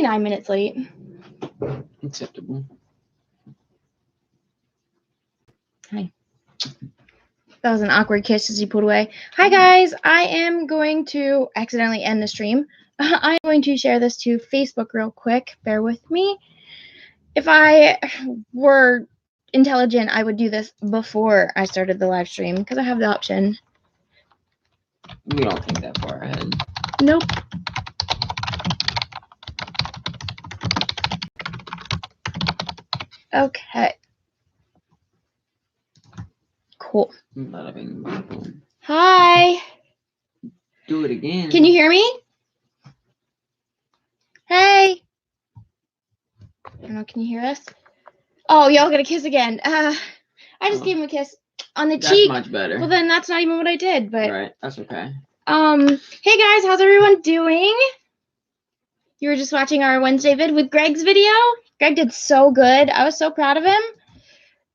only 9 minutes late. Acceptable. Hi. That was an awkward kiss as you pulled away. Hi guys, I am going to accidentally end the stream. I'm going to share this to Facebook real quick. Bear with me. If I were intelligent, I would do this before I started the live stream because I have the option. We don't think that far ahead. Nope. Okay. Cool. Hi. Do it again. Can you hear me? Hey. I don't know. Can you hear us? Oh, y'all got a kiss again. I just gave him a kiss on the cheek. That's much better. Well, then that's not even what I did. But right. That's okay. Hey guys, how's everyone doing? You were just watching our Wednesday vid with Greg's video. Greg did so good. I was so proud of him.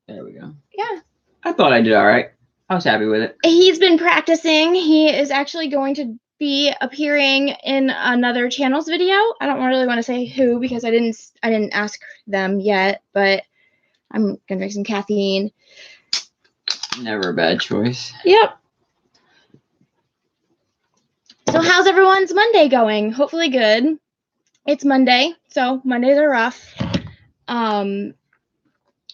There we go. Yeah. I thought I did all right. I was happy with it. He's been practicing. He is actually going to be appearing in another channel's video. I don't really want to say who because I didn't ask them yet, but I'm gonna drink some caffeine. Never a bad choice. Yep. So how's everyone's Monday going? Hopefully good. It's Monday, so Mondays are rough.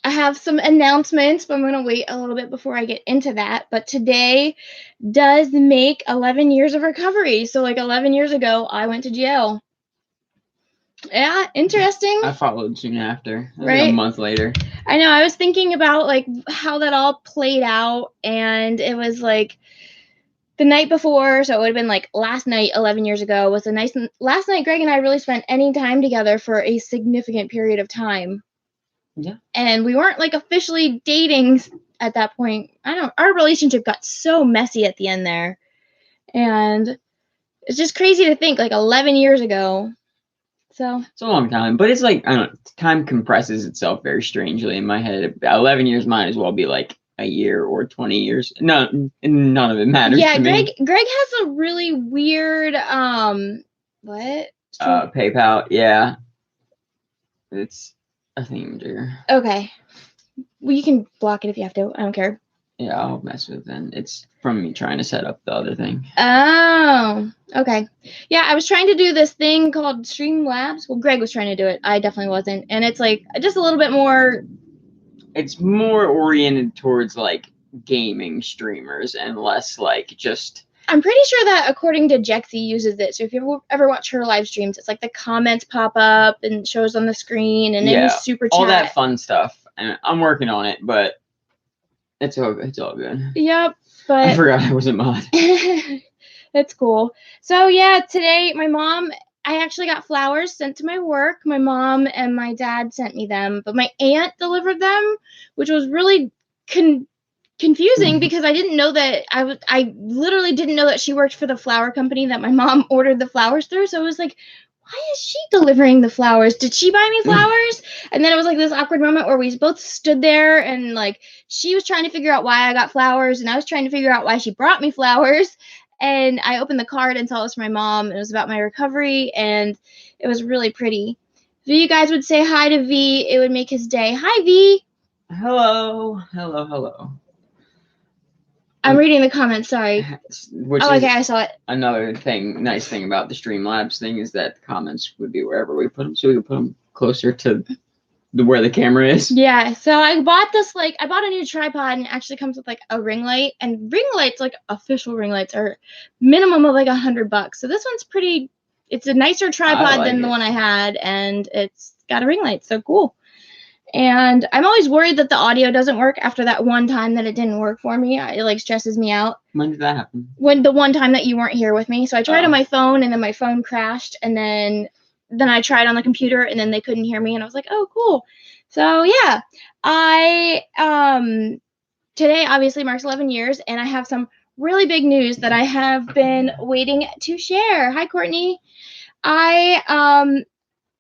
I have some announcements, but I'm going to wait a little bit before I get into that. But today does make 11 years of recovery. So like 11 years ago, I went to jail. Yeah, interesting. I followed soon after, right? Like a month later. I know. I was thinking about like how that all played out, and it was like the night before, so it would have been like last night, 11 years ago, was a nice last night. Greg and I really spent any time together for a significant period of time. Yeah. And we weren't like officially dating at that point. Our relationship got so messy at the end there. And it's just crazy to think like 11 years ago. So it's a long time, but it's like, I don't know, time compresses itself very strangely in my head. 11 years might as well be like a year or 20 years. No, none of it matters. Yeah, to Greg me. has a really weird what? PayPal, yeah. It's a theme here. Okay. Well, you can block it if you have to. I don't care. Yeah, I'll mess with it then. It's from me trying to set up the other thing. Oh, okay. Yeah, I was trying to do this thing called Streamlabs. Well, Greg was trying to do it. I definitely wasn't. And it's like just a little bit more. It's more oriented towards like gaming streamers and less like just. I'm pretty sure that according to Jexy uses it. So if you ever watch her live streams, it's like the comments pop up and shows on the screen and then you super chat. All that fun stuff. And I'm working on it, but it's all good. Yep. But I forgot I wasn't mod. That's cool. So yeah, today I actually got flowers sent to my work. My mom and my dad sent me them, but my aunt delivered them, which was really confusing because I didn't know that I literally didn't know that she worked for the flower company that my mom ordered the flowers through. So I was like, why is she delivering the flowers? Did she buy me flowers? And then it was like this awkward moment where we both stood there and like she was trying to figure out why I got flowers and I was trying to figure out why she brought me flowers. And I opened the card and saw it was from my mom. It was about my recovery and it was really pretty. If you guys would say hi to V, it would make his day. Hi, V. Hello. I'm reading the comments, sorry. Okay, I saw it. Another nice thing about the Streamlabs thing is that the comments would be wherever we put them, so we could put them closer to where the camera is. Yeah, so I bought a new tripod and it actually comes with like a ring light, and ring lights, like official ring lights, are minimum of like $100. So this one's it's a nicer tripod than the one I had, and it's got a ring light, so cool. And I'm always worried that the audio doesn't work after that one time that it didn't work for me. It like stresses me out. When did that happen? When the one time that you weren't here with me. So I tried on my phone and then my phone crashed and then I tried on the computer and then they couldn't hear me and I was like, oh, cool. So yeah, today obviously marks 11 years and I have some really big news that I have been waiting to share. Hi, Courtney.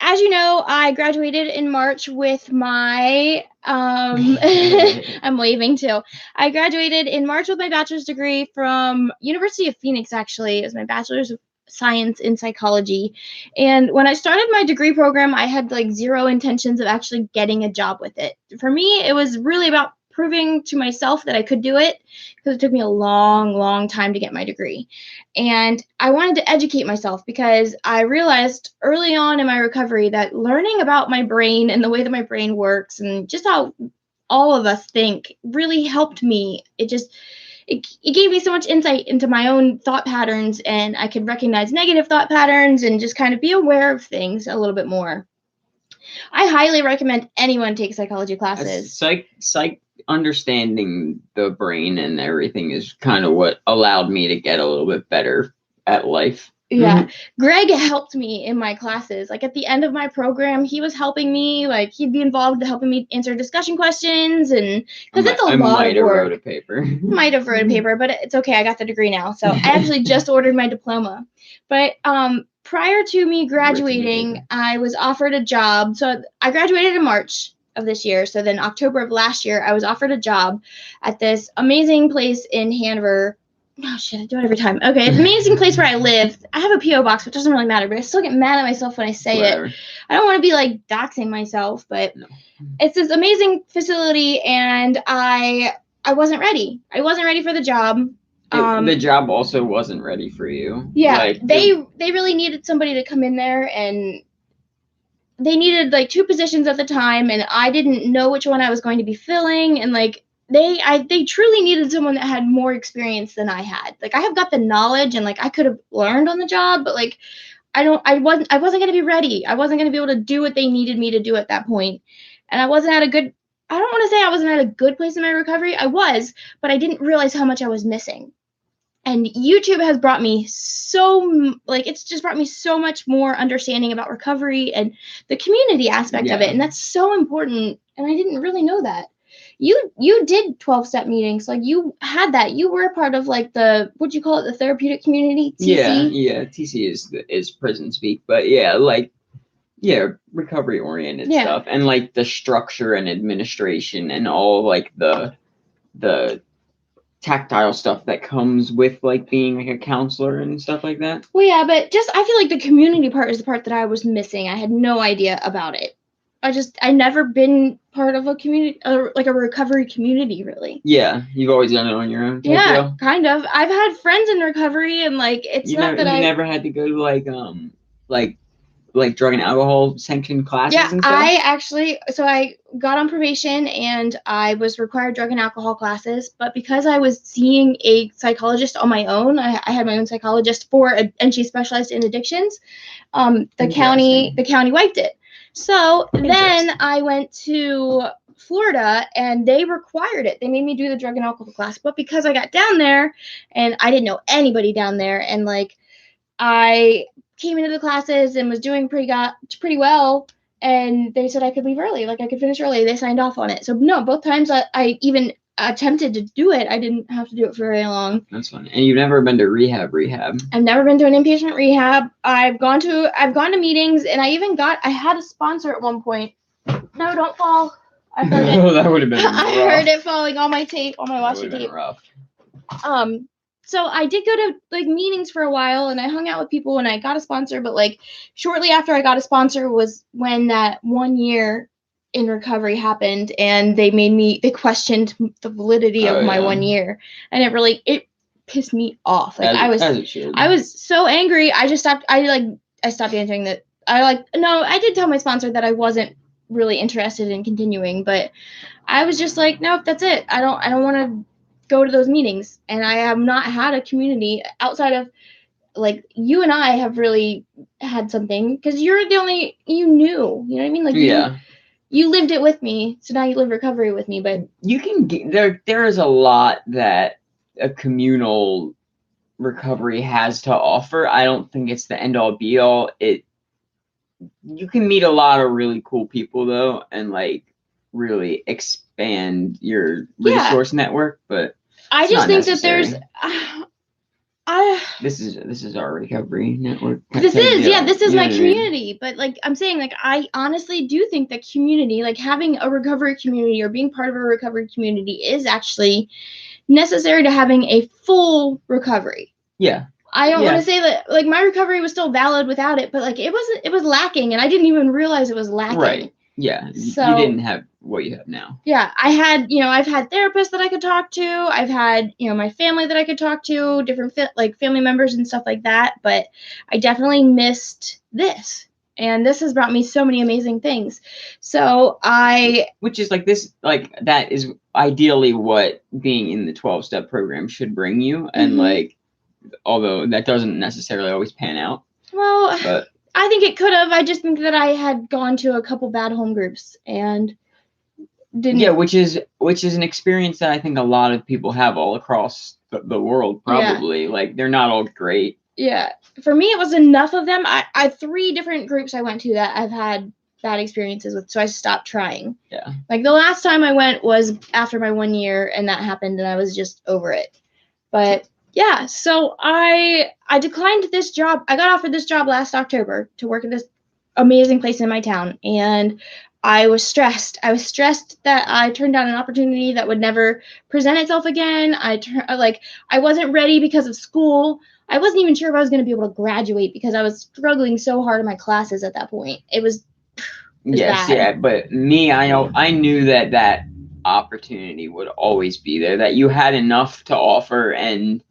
As you know, I graduated in March with my, I'm waving too. I graduated in March with my bachelor's degree from University of Phoenix, actually. It was my bachelor's of science in psychology. And when I started my degree program, I had like zero intentions of actually getting a job with it. For me, it was really about proving to myself that I could do it, because it took me a long, long time to get my degree. And I wanted to educate myself because I realized early on in my recovery that learning about my brain and the way that my brain works and just how all of us think really helped me. It gave me so much insight into my own thought patterns, and I could recognize negative thought patterns and just kind of be aware of things a little bit more. I highly recommend anyone take psychology classes. Psych understanding the brain and everything is kind of what allowed me to get a little bit better at life. Yeah. Greg helped me in my classes. Like at the end of my program, he was helping me. Like he'd be involved helping me answer discussion questions, and because it's a lot of work. I might have wrote a paper. Might have wrote a paper, but it's okay. I got the degree now. So I actually just ordered my diploma. But prior to me graduating, I was offered a job. So I graduated in March of this year. So then October of last year, I was offered a job at this amazing place in Hanover. Oh shit, I do it every time. Okay, it's an amazing place where I live. I have a P.O. box, which doesn't really matter, but I still get mad at myself when I say it. I don't want to be like doxing myself, but it's this amazing facility, and I wasn't ready. I wasn't ready for the job. The job also wasn't ready for you. Yeah, like, they really needed somebody to come in there, and they needed like 2 positions at the time, and I didn't know which one I was going to be filling, and like they truly needed someone that had more experience than I had. Like I have got the knowledge, and like I could have learned on the job, but like I wasn't going to be ready. I wasn't going to be able to do what they needed me to do at that point. And I don't want to say I wasn't at a good place in my recovery. I was, but I didn't realize how much I was missing. And YouTube has brought me it's just brought me so much more understanding about recovery and the community aspect of it. And that's so important. And I didn't really know that. You did 12-step meetings. Like you had that. You were a part of like what'd you call it? The therapeutic community? TC? Yeah. TC is prison speak, but recovery oriented stuff, and like the structure and administration and all like the tactile stuff that comes with like being like a counselor and stuff like that. Well, yeah, but I feel like the community part is the part that I was missing. I had no idea about it. I never been part of a community, like a recovery community, really. Yeah, you've always done it on your own. Yeah, kind of. I've had friends in recovery, and like you never had to go to like drug and alcohol sanctioned classes and stuff? I got on probation, and I was required drug and alcohol classes, but because I was seeing a psychologist on my own, I had my own psychologist and she specialized in addictions, the county wiped it. So then I went to Florida, and they required it. They made me do the drug and alcohol class, but because I got down there, and I didn't know anybody down there, and like I came into the classes and was doing pretty well, and they said I could leave early, like I could finish early. They signed off on it. So no, both times I even attempted to do it, I didn't have to do it for very long. That's fun. And you've never been to rehab? I've never been to an inpatient rehab. I've gone to meetings, and I had a sponsor at one point. No, don't fall. I heard it. That would have been rough. I heard it falling on my tape, on my washi tape. Rough. So I did go to like meetings for a while, and I hung out with people, and I got a sponsor, but like shortly after I got a sponsor was when that 1 year in recovery happened, and they questioned the validity of my 1 year, and it pissed me off. Like I was so angry. I just stopped. I stopped answering that. I did tell my sponsor that I wasn't really interested in continuing, but I was just like, nope, that's it. I don't want to go to those meetings, and I have not had a community outside of like you and I have really had something, because you're the only you knew, you know what I mean? Like you lived it with me, so now you live recovery with me. But you can get there is a lot that a communal recovery has to offer. I don't think it's the end all be all. You can meet a lot of really cool people though, and like really expand your resource network, but I just think necessary. That there's this is our recovery network. This is my community. But like I'm saying, like I honestly do think that community, like having a recovery community or being part of a recovery community, is actually necessary to having a full recovery. Yeah. I don't want to say that like my recovery was still valid without it, but like it was lacking, and I didn't even realize it was lacking. Right. Yeah. So, you didn't have what you have now. Yeah, I've had therapists that I could talk to. I've had, my family that I could talk to, different like family members and stuff like that, but I definitely missed this. And this has brought me so many amazing things. So which is like this, like that is ideally what being in the 12-step program should bring you. And like, although that doesn't necessarily always pan out. Well, but I think it could have. I just think that I had gone to a couple bad home groups and didn't. Yeah, which is an experience that I think a lot of people have all across the world, probably. Yeah. Like, they're not all great. Yeah. For me, it was enough of them. I 3 different groups I went to that I've had bad experiences with, so I stopped trying. Yeah. Like, the last time I went was after my 1 year, and that happened, and I was just over it. But yeah, so I declined this job. I got offered this job last October to work at this amazing place in my town, and I was stressed. I was stressed that I turned down an opportunity that would never present itself again. I wasn't ready because of school. I wasn't even sure if I was going to be able to graduate because I was struggling so hard in my classes at that point. It was yes, bad. Yeah, but me, I knew that opportunity would always be there, that you had enough to offer, and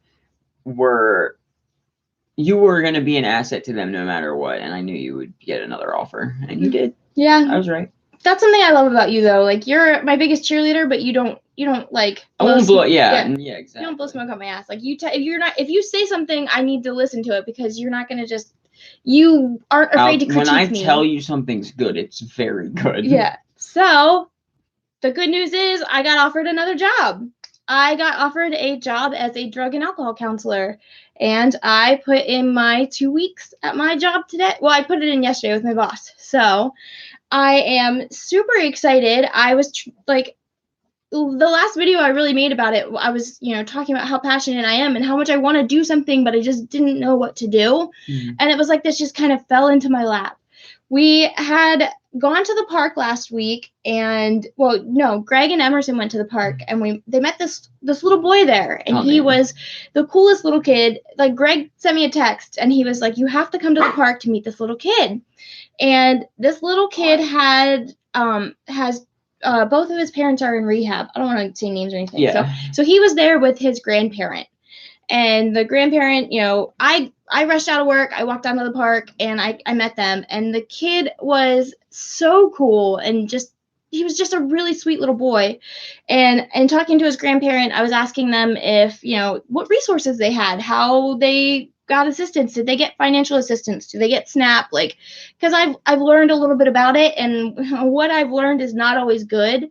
you were going to be an asset to them no matter what, and I knew you would get another offer, and you did. Yeah. I was right. That's something I love about you, though. Like, you're my biggest cheerleader, but you don't like. I won't blow. Yeah, exactly. You don't blow smoke up my ass. Like, if you say something, I need to listen to it, because you're not gonna just. You aren't afraid to critique me. When I tell you something's good, it's very good. Yeah. So, the good news is I got offered another job. I got offered a job as a drug and alcohol counselor, and I put in my 2 weeks at my job today. Well, I put it in yesterday with my boss. So. I am super excited. I was the last video I really made about it, I was, talking about how passionate I am and how much I want to do something, but I just didn't know what to do. Mm-hmm. And it was like this just kind of fell into my lap. We had gone to the park last week, and Greg and Emerson went to the park, and they met this little boy there, and he was the coolest little kid. Like, Greg sent me a text, and he was like, "You have to come to the park to meet this little kid." And this little kid has both of his parents are in rehab. I don't want to say names or anything. Yeah. So he was there with his grandparent. And the grandparent, I rushed out of work. I walked down to the park, and I met them. And the kid was so cool, and he was just a really sweet little boy. And talking to his grandparent, I was asking them if, what resources they had, how they got assistance. Did they get financial assistance? Do they get SNAP? Like, because I've learned a little bit about it, and what I've learned is not always good.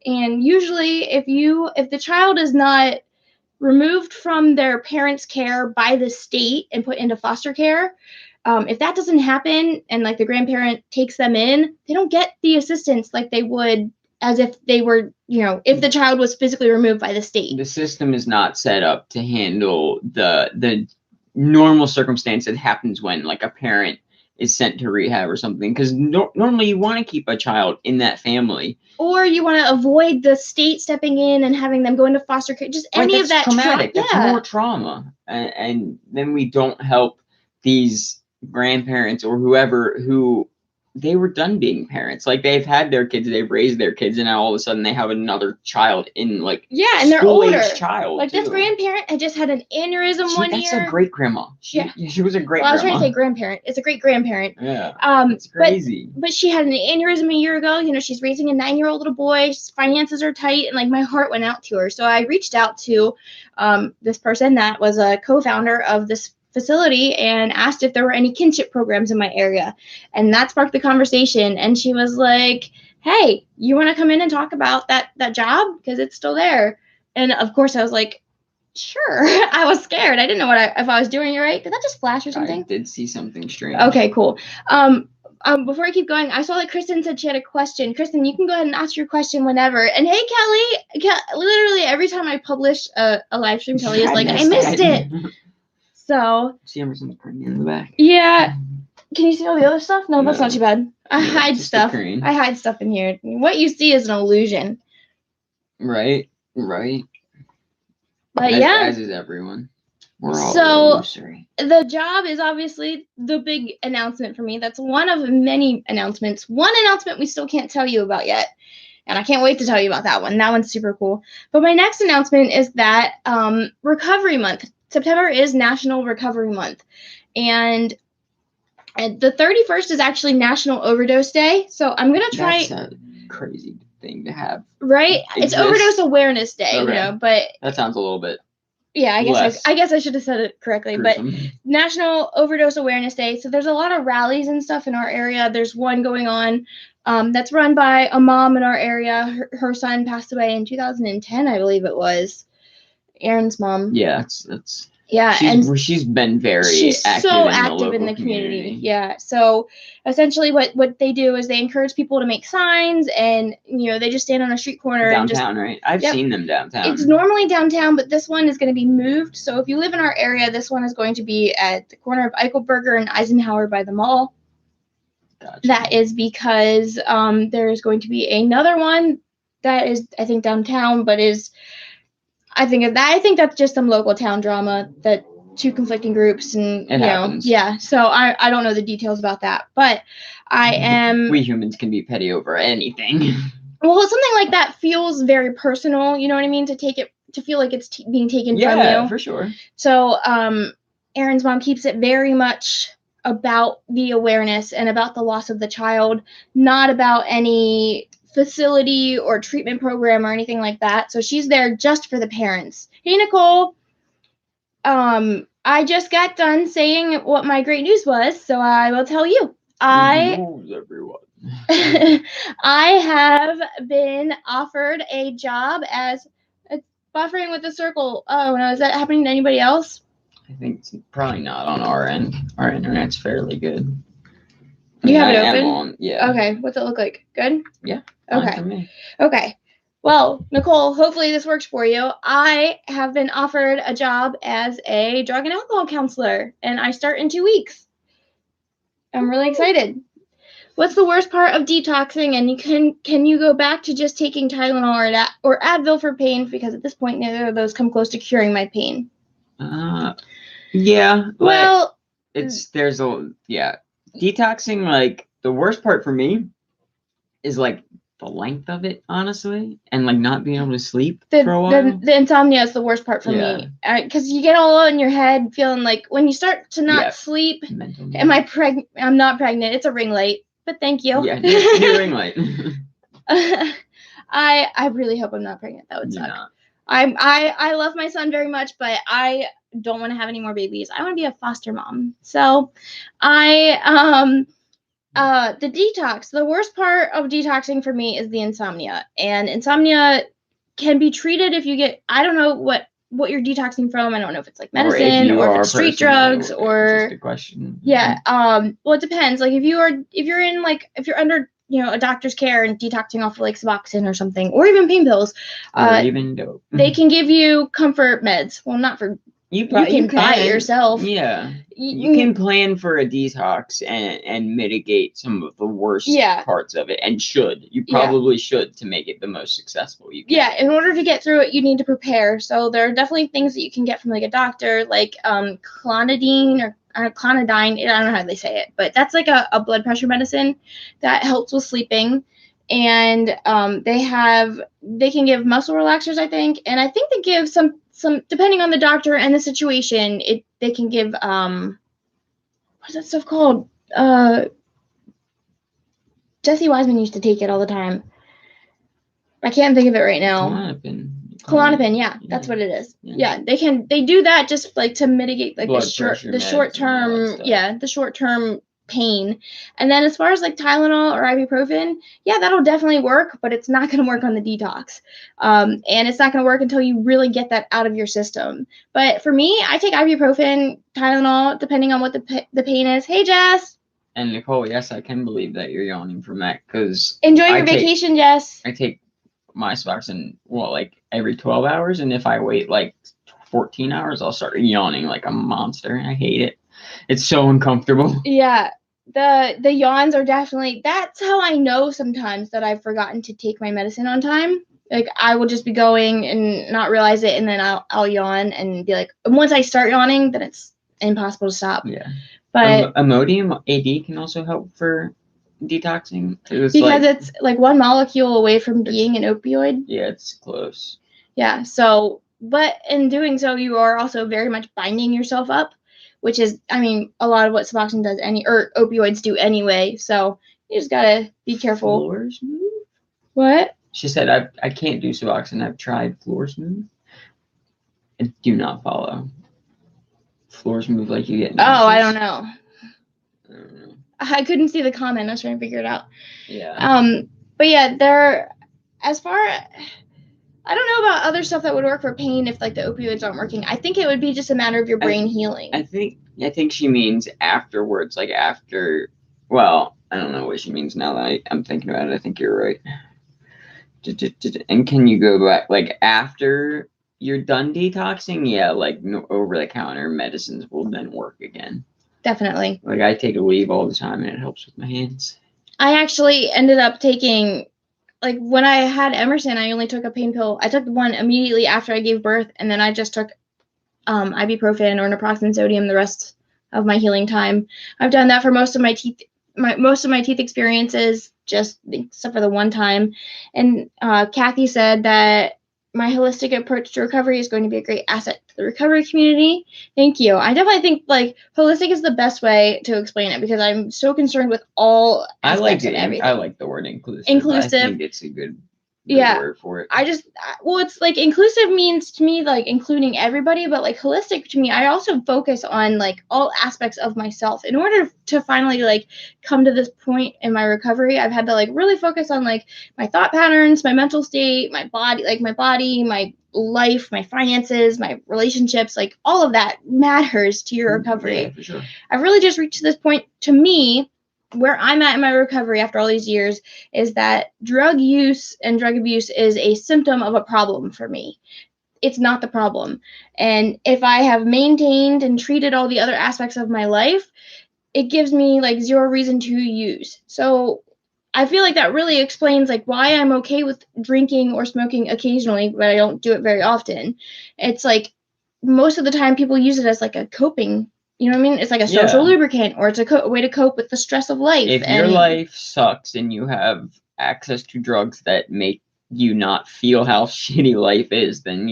And usually if the child is not removed from their parents' care by the state and put into foster care, if that doesn't happen, and like the grandparent takes them in, they don't get the assistance like they would as if they were, if the child was physically removed by the state. The system is not set up to handle the normal circumstance that happens when, like, a parent is sent to rehab or something, because normally you want to keep a child in that family, or you want to avoid the state stepping in and having them go into foster care. Just any of that traumatic. That's more trauma, and then we don't help these grandparents or whoever who they were done being parents. Like, they've had their kids, they've raised their kids, and now all of a sudden they have another child in, like, and they're older. Child, like, this grandparent had just had an aneurysm one year. That's a great grandma. She was a great grandma. I was trying to say grandparent. It's a great grandparent. Yeah. It's crazy. But she had an aneurysm a year ago. She's raising a 9-year-old little boy. Finances are tight, and like my heart went out to her. So I reached out to this person that was a co-founder of this facility and asked if there were any kinship programs in my area, and that sparked the conversation. And she was like, "Hey, you want to come in and talk about that job, because it's still there?" And of course I was like, "Sure." I was scared. I didn't know if I was doing it right. Did that just flash or something? I did see something strange. Okay, cool. Before I keep going, I saw that Kristen said she had a question. Kristen, you can go ahead and ask your question whenever. And hey, Kelly, literally every time I publish a live stream, Kelly is like, "I missed it." So. See Emerson's printing in the back. Yeah. Can you see all the other stuff? No, that's not too bad. I hide stuff. I hide stuff in here. What you see is an illusion. Right. But as is everyone. We're all So illusory. the job is obviously the big announcement for me. That's one of many announcements. One announcement we still can't tell you about yet. And I can't wait to tell you about that one. That one's super cool. But my next announcement is that Recovery Month. September is National Recovery Month. And the 31st is actually National Overdose Day. So I'm going to try. That's a crazy thing to have. Right? It's Overdose Awareness Day, Okay. but that sounds a little bit. Yeah, I guess I should have said it correctly. Gruesome. But National Overdose Awareness Day. So there's a lot of rallies and stuff in our area. There's one going on that's run by a mom in our area. Her son passed away in 2010, I believe it was. Aaron's mom. Yeah, that's. Yeah, she's been very active in the community. Yeah, so essentially what they do is they encourage people to make signs, and they just stand on a street corner downtown, right? I've seen them downtown. It's normally downtown, but this one is going to be moved. So if you live in our area, this one is going to be at the corner of Eichelberger and Eisenhower by the mall. Gotcha. That is because there is going to be another one that is, I think, downtown, but I think that's just some local town drama, that two conflicting groups, and it happens. Yeah. So I don't know the details about that, but we humans can be petty over anything. Well, something like that feels very personal. You know what I mean? To feel like it's being taken from you. Yeah, for sure. So Aaron's mom keeps it very much about the awareness and about the loss of the child, not about any facility or treatment program or anything like that. So she's there just for the parents. Hey, Nicole. I just got done saying what my great news was, so I will tell you. Everyone. I have been offered a job as buffering with the circle. Oh no, is that happening to anybody else? I think it's probably not on our end. Our internet's fairly good. You have it open? Yeah. Okay. What's it look like? Good? Yeah. Okay. For me. Okay. Well, Nicole, hopefully this works for you. I have been offered a job as a drug and alcohol counselor, and I start in 2 weeks. I'm really excited. What's the worst part of detoxing? And can you go back to just taking Tylenol or Advil for pain? Because at this point, neither of those come close to curing my pain. Yeah. Well, detoxing. Like the worst part for me is like the length of it, honestly, and like not being able to sleep for a while. The insomnia is the worst part for me, because you get all in your head, feeling like when you start to not sleep. Am I pregnant? I'm not pregnant. It's a ring light. But thank you. Yeah, new ring light. I really hope I'm not pregnant. That would suck. I love my son very much, but I don't want to have any more babies. I want to be a foster mom. So the detox. The worst part of detoxing for me is the insomnia. And insomnia can be treated if you get, I don't know what you're detoxing from. I don't know if it's like medicine or if it's street drugs or just a question. Yeah. Well, it depends. Like if you're under, a doctor's care and detoxing off of like Suboxone or something, or even pain pills, or even dope, they can give you comfort meds. Well, not for you can buy it yourself. Yeah. You can plan for a detox and mitigate some of the worst parts of it, and you probably should, to make it the most successful you can. Yeah, in order to get through it, you need to prepare. So there are definitely things that you can get from like a doctor, like clonidine or clonidine. I don't know how they say it, but that's like a blood pressure medicine that helps with sleeping. And they can give muscle relaxers, I think, and I think they give some depending on the doctor and the situation, they can give what's that stuff called? Jesse Wiseman used to take it all the time. I can't think of it right now. Klonopin, yeah, that's what it is. Yeah, they do that just like to mitigate like the short term pain. And then as far as like Tylenol or ibuprofen, yeah, that'll definitely work, but it's not going to work on the detox. And it's not going to work until you really get that out of your system. But for me, I take ibuprofen, Tylenol, depending on what the pain is. Hey, Jess. And Nicole, yes, I can believe that you're yawning from that, because enjoy your vacation, Jess. I take my Suboxone like every 12 hours, and if I wait like 14 hours, I'll start yawning like a monster. I hate it. It's so uncomfortable. Yeah, the yawns are definitely, that's how I know sometimes that I've forgotten to take my medicine on time. Like, I will just be going and not realize it, and then I'll yawn and be like, once I start yawning, then it's impossible to stop. Yeah. But Imodium AD can also help for detoxing. Because it's like one molecule away from being an opioid. Yeah, it's close. Yeah. So, but in doing so, you are also very much binding yourself up, which is, I mean, a lot of what Suboxone does or opioids do anyway. So you just gotta be careful. Floor smooth? What? She said, I can't do Suboxone. I've tried floor smooth. I do not follow. Floor smooth like you get nauseous? Oh, I don't know. I couldn't see the comment. I was trying to figure it out. Yeah. But yeah, as far, I don't know about other stuff that would work for pain if like the opioids aren't working. I think it would be just a matter of your brain healing. I think she means afterwards, like after. Well, I don't know what she means now that I'm thinking about it. I think you're right. And can you go back like after you're done detoxing? Yeah, like no over-the-counter medicines will then work again. Definitely. Like I take Aleve all the time and it helps with my hands. I actually ended up taking, like when I had Emerson, I only took a pain pill. I took one immediately after I gave birth, and then I just took ibuprofen or naproxen sodium the rest of my healing time. I've done that for most of my teeth experiences, just except for the one time. And Kathy said that my holistic approach to recovery is going to be a great asset to the recovery community. Thank you. I definitely think like holistic is the best way to explain it because I'm so concerned with all aspects of everything. I like the word inclusive. Inclusive. I think it's a good word for it. It's like inclusive means to me like including everybody, but like holistic to me, I also focus on like all aspects of myself. In order to finally like come to this point in my recovery, I've had to like really focus on like my thought patterns, my mental state, my body, my life, my finances, my relationships, like all of that matters to your recovery. Yeah, for sure. I've really just reached this point to me where I'm at in my recovery after all these years is that drug use and drug abuse is a symptom of a problem for me. It's not the problem. And if I have maintained and treated all the other aspects of my life, it gives me like zero reason to use. So I feel like that really explains like why I'm okay with drinking or smoking occasionally, but I don't do it very often. It's like most of the time people use it as like a coping, you know what I mean? It's like a social lubricant, or it's a way to cope with the stress of life. If your life sucks and you have access to drugs that make you not feel how shitty life is, then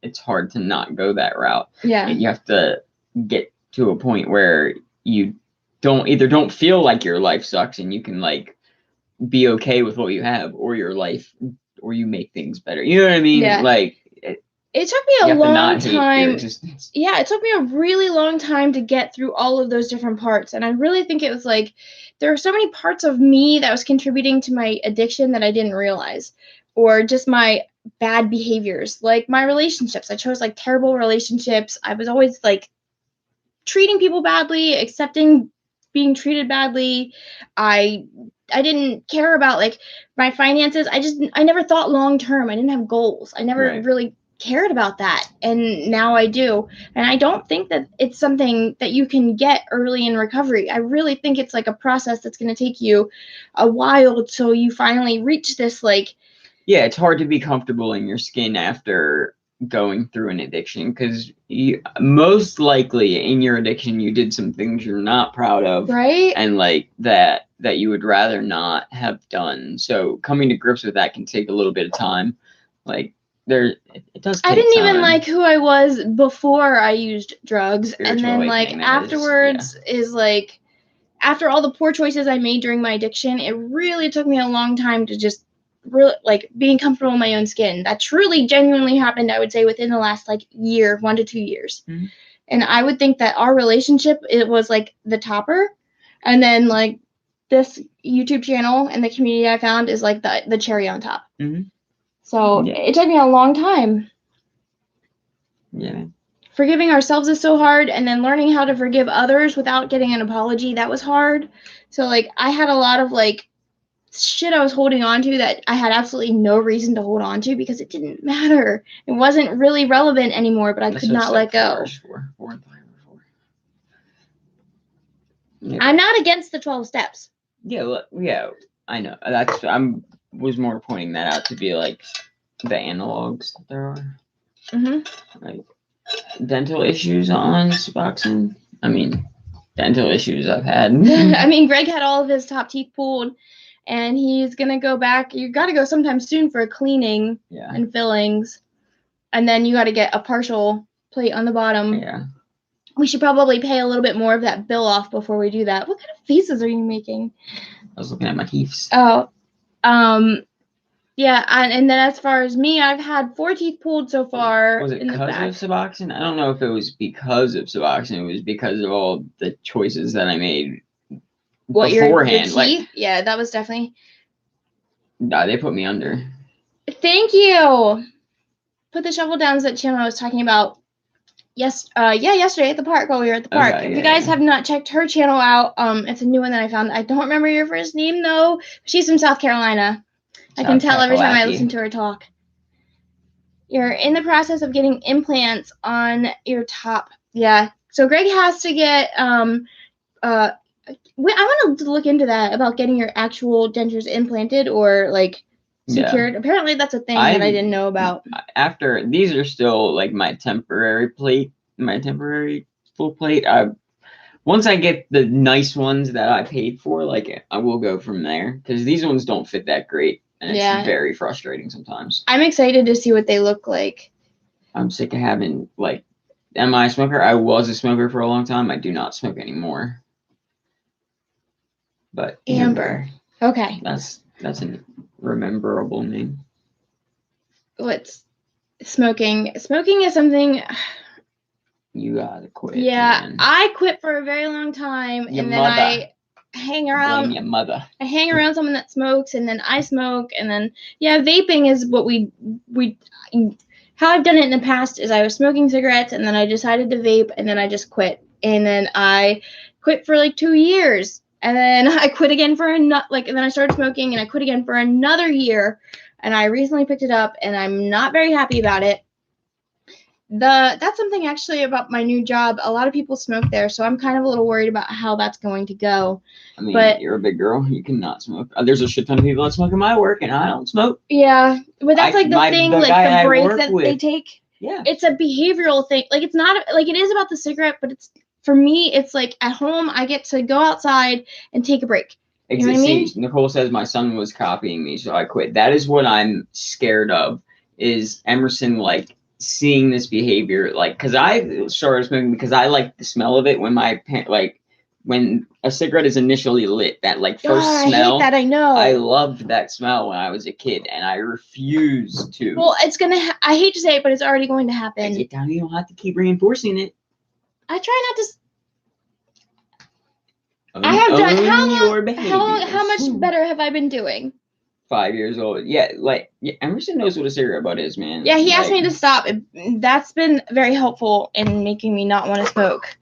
it's hard to not go that route. Yeah. And you have to get to a point where you don't feel like your life sucks and you can like be okay with what you have, or your life, or you make things better. You know what I mean? Yeah. Like it took me a long time. Yeah, it took me a really long time to get through all of those different parts. And I really think it was like there are so many parts of me that was contributing to my addiction that I didn't realize, or just my bad behaviors, like my relationships. I chose like terrible relationships. I was always like treating people badly, accepting being treated badly. I didn't care about like my finances. I never thought long term. I didn't have goals. I never really cared about that, and now I do. And I don't think that it's something that you can get early in recovery. I really think it's like a process that's going to take you a while till you finally reach this like. Yeah, it's hard to be comfortable in your skin after going through an addiction, because most likely in your addiction you did some things you're not proud of, right? And like that you would rather not have done. So coming to grips with that can take a little bit of time. Like it does take I didn't time. even like who I was before I used drugs. And then like afterwards is like after all the poor choices I made during my addiction, it really took me a long time to just really like being comfortable in my own skin. That truly genuinely happened, I would say, within the last like year, 1 to 2 years. Mm-hmm. And I would think that our relationship, it was like the topper, and then like this YouTube channel and the community I found is like the cherry on top. Mm-hmm. So it took me a long time. Yeah. Forgiving ourselves is so hard, and then learning how to forgive others without getting an apology, that was hard. So like I had a lot of like shit I was holding on to that I had absolutely no reason to hold on to because it didn't matter. It wasn't really relevant anymore, but I could not let go. I'm not against the 12 steps. Yeah, I know. was more pointing that out to be like the analogs that there are. Like dental issues on Suboxone. I mean, dental issues I've had. I mean, Greg had all of his top teeth pulled, and he's gonna go back. You got to go sometime soon for a cleaning and fillings, and then you got to get a partial plate on the bottom. Yeah. We should probably pay a little bit more of that bill off before we do that. What kind of faces are you making? I was looking at my teeth. Oh, yeah, and then as far as me, I've had 4 teeth pulled so far. Was it because of Suboxone? I don't know if it was because of Suboxone. It was because of all the choices that I made beforehand. Your teeth? Yeah, that was definitely. Nah, they put me under. Thank you. Put the shovel down is that channel I was talking about. Yesterday at the park while we were at the park. Okay, if you guys have not checked her channel out, it's a new one that I found. I don't remember your first name though. She's from South Carolina. I can tell every time I listen to her talk. You're in the process of getting implants on your top. Yeah. So Greg has to get I want to look into that about getting your actual dentures implanted or like secured. Apparently that's a thing that I didn't know about. After these are still like my temporary full plate. Once I get the nice ones that I paid for, like I will go from there because these ones don't fit that great. And it's very frustrating sometimes. I'm excited to see what they look like. I'm sick of having, like, am I a smoker? I was a smoker for a long time. I do not smoke anymore. But Amber. Okay. That's a rememberable name. What's smoking? Smoking is something... You gotta quit. Yeah, man. I quit for a very long time, and then I hang around. Blame your mother. I hang around someone that smokes, and then I smoke, and then vaping is what we how I've done it in the past is I was smoking cigarettes, and then I decided to vape, and then I just quit, and then I quit for like 2 years, and then I quit again for and then I started smoking, and I quit again for another year, and I recently picked it up, and I'm not very happy about it. That's something actually about my new job. A lot of people smoke there, so I'm kind of a little worried about how that's going to go. I mean, you're a big girl. You cannot smoke. There's a shit ton of people that smoke in my work, and I don't smoke. Yeah, but that's like the thing, like the break that they take. Yeah. It's a behavioral thing. Like it's not like it is about the cigarette, but it's for me. It's like at home, I get to go outside and take a break. You know what I mean? Nicole says my son was copying me, so I quit. That is what I'm scared of. Is Emerson like? Seeing this behavior, like, because I started smoking because I like the smell of it when when a cigarette is initially lit, that like first smell. I hate that. I know. I loved that smell when I was a kid, and I refuse to. Well, it's gonna. I hate to say it, but it's already going to happen. You don't have to keep reinforcing it. I try not to. I have done. How much better have I been doing? 5 years old. Yeah, Emerson knows what a cigarette butt is, man. Yeah, he asked me to stop. That's been very helpful in making me not want to smoke.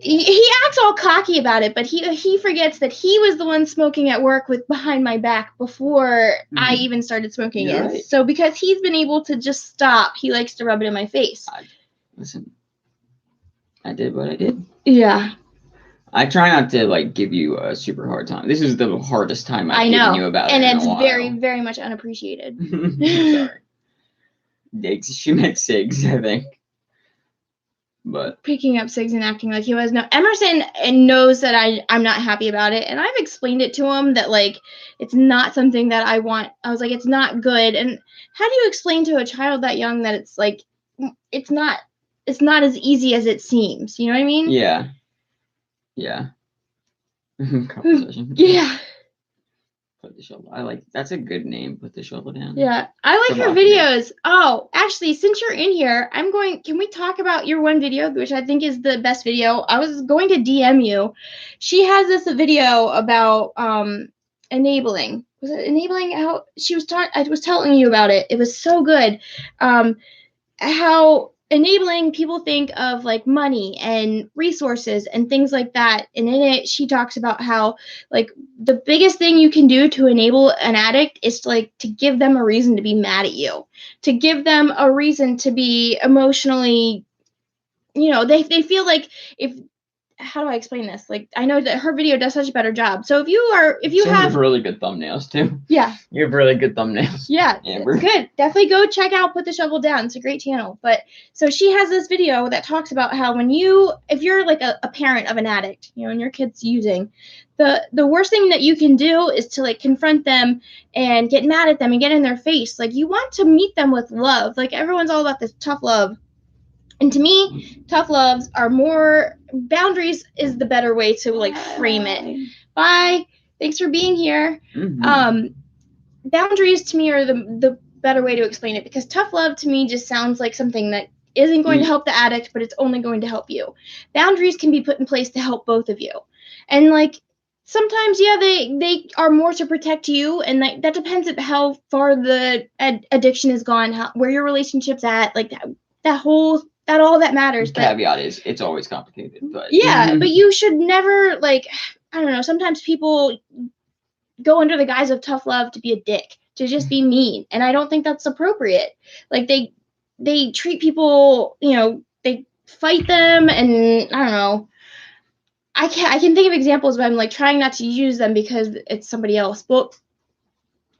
He acts all cocky about it, but he forgets that he was the one smoking at work behind my back before I even started smoking. Right. So because he's been able to just stop, he likes to rub it in my face. Listen, I did what I did. Yeah. I try not to give you a super hard time. This is the hardest time I've given you about it. And it's very, very much unappreciated. Sorry. She meant cigs, I think. But picking up cigs and acting like he was Emerson knows that I'm not happy about it, and I've explained it to him that it's not something that I want. I was like, it's not good. And how do you explain to a child that young that it's not as easy as it seems? You know what I mean? Yeah. Yeah. Conversation. Yeah. Put the shovel. That's a good name. Put the shovel down. Yeah. I like her videos. Oh, actually, since you're in here, can we talk about your one video, which I think is the best video? I was going to DM you. She has this video about enabling. Was it enabling how she was I was telling you about it. It was so good. How enabling people think of money and resources and things like that. And in it, she talks about how the biggest thing you can do to enable an addict is to give them a reason to be mad at you, to give them a reason to be emotionally, they feel like if how do I explain this? Like, I know that her video does such a better job. So if you have really good thumbnails too. Yeah. You have really good thumbnails. Yeah, Amber. it's good. Definitely go check out Put the Shovel Down. It's a great channel. But so she has this video that talks about how if you're like a parent of an addict, and your kid's using, the worst thing that you can do is to like confront them and get mad at them and get in their face. Like, you want to meet them with love. Like, everyone's all about this tough love. And to me, tough loves are more boundaries is the better way to like frame it. Bye. Thanks for being here. Mm-hmm. Boundaries to me are the better way to explain it, because tough love to me just sounds like something that isn't going to help the addict, but it's only going to help you. Boundaries can be put in place to help both of you. And like, sometimes, yeah, they are more to protect you, and that depends on how far the addiction has gone, where your relationship's at, like all that matters. The caveat is it's always complicated, but yeah, but you should never, like, I don't know, sometimes people go under the guise of tough love to be a dick, to just be mean, and I don't think that's appropriate. Like, they treat people, they fight them, and I don't know. I can think of examples, but I'm like trying not to use them because it's somebody else. But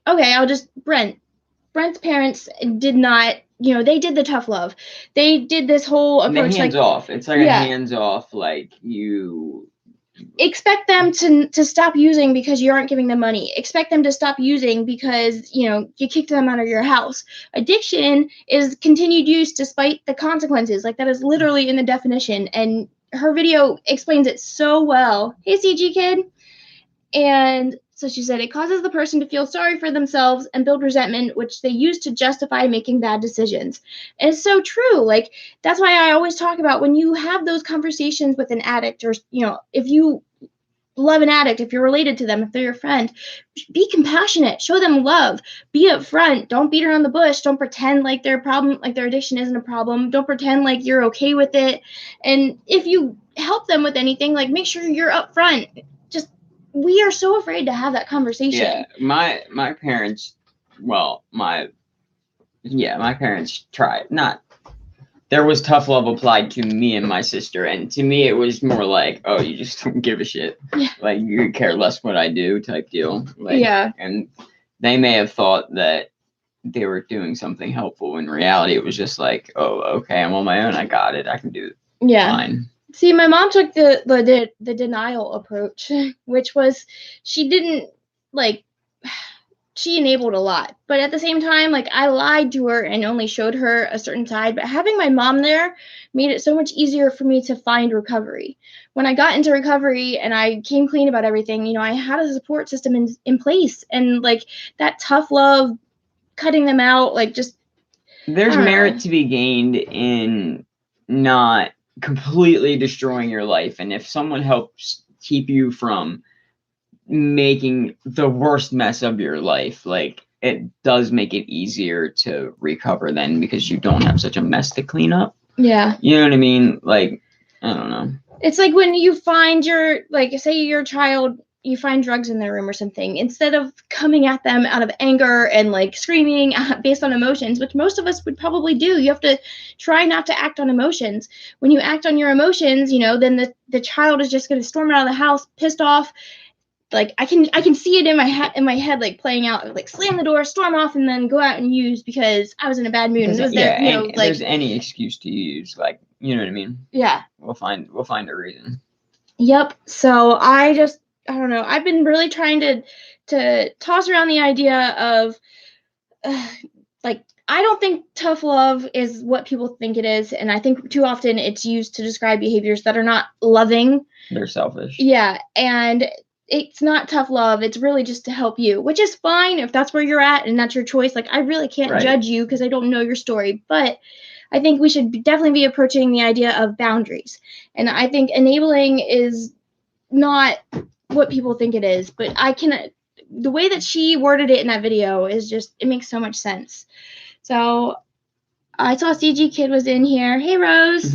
okay, Brent's parents did not, they did the tough love. They did this whole approach, hands off. It's like a hands off, like you expect them to stop using because you aren't giving them money. Expect them to stop using because, you kicked them out of your house. Addiction is continued use despite the consequences. Like, that is literally in the definition. And her video explains it so well. Hey, CG kid. And so she said, it causes the person to feel sorry for themselves and build resentment, which they use to justify making bad decisions. And it's so true. Like, that's why I always talk about when you have those conversations with an addict, or, if you love an addict, if you're related to them, if they're your friend, be compassionate, show them love, be upfront, don't beat around the bush, don't pretend like their addiction isn't a problem, don't pretend like you're okay with it. And if you help them with anything, like, make sure you're upfront. We are so afraid to have that conversation. Yeah, my parents, my parents tried. There was tough love applied to me and my sister, and to me it was more like, oh, you just don't give a shit. Yeah. Like, you care less what I do type deal. Like, yeah. And they may have thought that they were doing something helpful. In reality, it was just like, oh, okay, I'm on my own. I got it. I can do it. Yeah. Fine. See, my mom took the denial approach, which was, she didn't, like, she enabled a lot. But at the same time, like, I lied to her and only showed her a certain side. But having my mom there made it so much easier for me to find recovery. When I got into recovery and I came clean about everything, I had a support system in place. And, like, that tough love, cutting them out, like, just... There's merit to be gained in not completely destroying your life. And if someone helps keep you from making the worst mess of your life, like, it does make it easier to recover then, because you don't have such a mess to clean up. Yeah. You know what I mean? Like, I don't know. It's like when you find say your child, you find drugs in their room or something, instead of coming at them out of anger and like screaming based on emotions, which most of us would probably do. You have to try not to act on emotions. When you act on your emotions, then the child is just going to storm out of the house pissed off. Like, I can see it in my head, like, playing out, like, slam the door, storm off, and then go out and use because I was in a bad mood. And it was if there's any excuse to use, like, you know what I mean? Yeah. We'll find a reason. Yep. So I don't know. I've been really trying to toss around the idea of, like, I don't think tough love is what people think it is, and I think too often it's used to describe behaviors that are not loving. They're selfish. Yeah, and it's not tough love. It's really just to help you, which is fine if that's where you're at and that's your choice. Like, I really can't judge you because I don't know your story, but I think we should definitely be approaching the idea of boundaries. And I think enabling is not what people think it is, but the way that she worded it in that video is just, it makes so much sense. So I saw CG Kid was in here. Hey, Rose.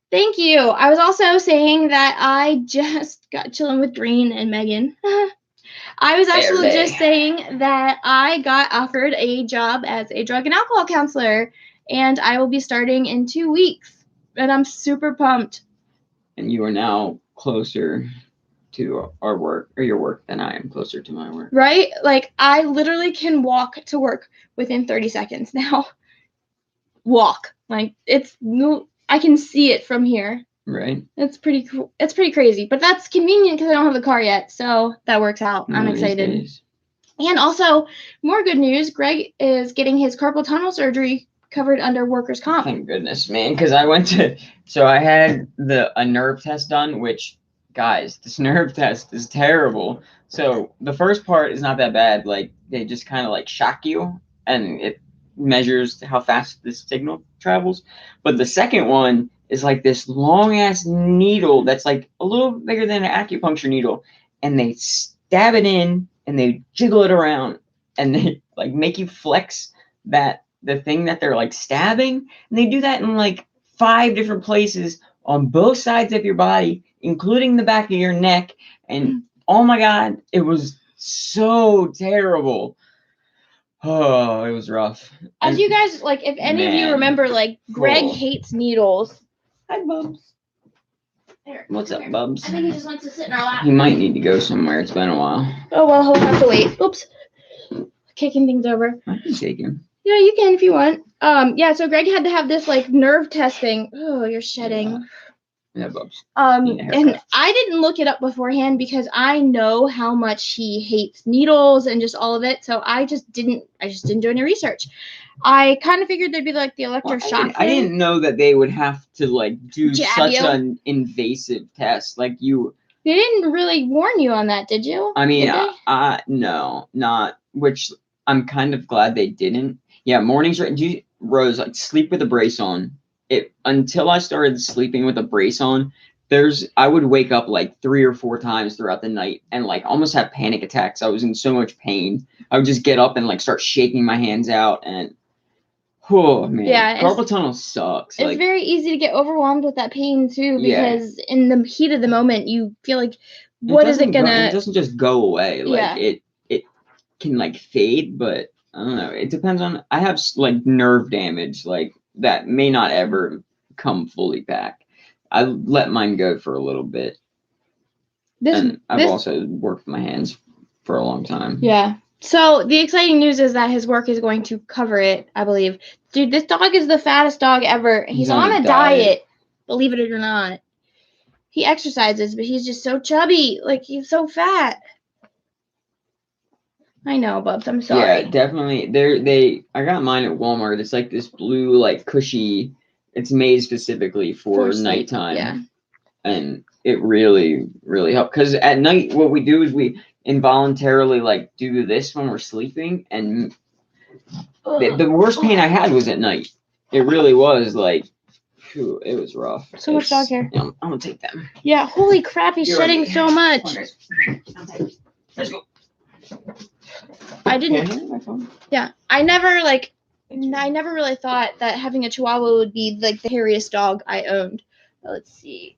Thank you. I was also saying that I just got chilling with Green and Megan. I was actually just saying that I got offered a job as a drug and alcohol counselor, and I will be starting in 2 weeks, and I'm super pumped. and you are now closer to our work or your work than I am closer to my work. Right? Like, I literally can walk to work within 30 seconds now. Walk. Like, I can see it from here. Right. It's pretty cool. It's pretty crazy, but that's convenient because I don't have the car yet, so that works out. I'm excited. And also, more good news, Greg is getting his carpal tunnel surgery covered under workers' comp. Thank goodness, man, because I had a nerve test done, which, guys, this nerve test is terrible. So the first part is not that bad. Like, they just kind of like shock you, and it measures how fast the signal travels. But the second one is like this long ass needle that's like a little bigger than an acupuncture needle, and they stab it in and they jiggle it around and they like make you flex the thing that they're like stabbing, and they do that in like 5 different places on both sides of your body, including the back of your neck. And oh my god, it was so terrible. Oh, it was rough. As you guys, like, if any of you remember, like, Greg hates needles. Hi, Bubs. There, what's up, Bubs? I think he just wants to sit in our lap. He might need to go somewhere. It's been a while. Oh, well, he'll have to wait. Oops. Kicking things over. I can take him. Yeah, you can if you want. Yeah, so Greg had to have this, like, nerve testing. Oh, you're shedding. Yeah, Bubs. And I didn't look it up beforehand because I know how much he hates needles and just all of it. So I just didn't do any research. I kind of figured there'd be like the electroshock. I didn't know that they would have to like do such an invasive test. Like they didn't really warn you on that, did you? I mean, no, not. Which I'm kind of glad they didn't. Yeah, mornings. Rose, like, sleep with a brace on. Until I started sleeping with a brace on, I would wake up like 3 or 4 times throughout the night and like almost have panic attacks. I was in so much pain. I would just get up and like start shaking my hands out, and oh man, yeah, carpal tunnel sucks. It's very easy to get overwhelmed with that pain too, because in the heat of the moment you feel like, what is it gonna? It doesn't just go away. Like it can like fade, but I don't know. It depends on. I have like nerve damage, like that may not ever come fully back. I let mine go for a little bit. I've also worked with my hands for a long time. Yeah. So the exciting news is that his work is going to cover it, I believe. Dude, this dog is the fattest dog ever. He's on a diet, believe it or not. He exercises, but he's just so chubby. Like, he's so fat. I know, Bubs. I'm sorry. Yeah, definitely. I got mine at Walmart. It's like this blue, like, cushy. It's made specifically for nighttime. Yeah. And it really, really helped. Because at night, what we do is we involuntarily, like, do this when we're sleeping. And the worst pain I had was at night. It really was, like, phew, it was rough. So much dog hair. Yeah, I'm going to take them. Yeah, holy crap, he's shedding so much. Let's go. I didn't. Yeah, I never really thought that having a Chihuahua would be like the hairiest dog I owned. Let's see.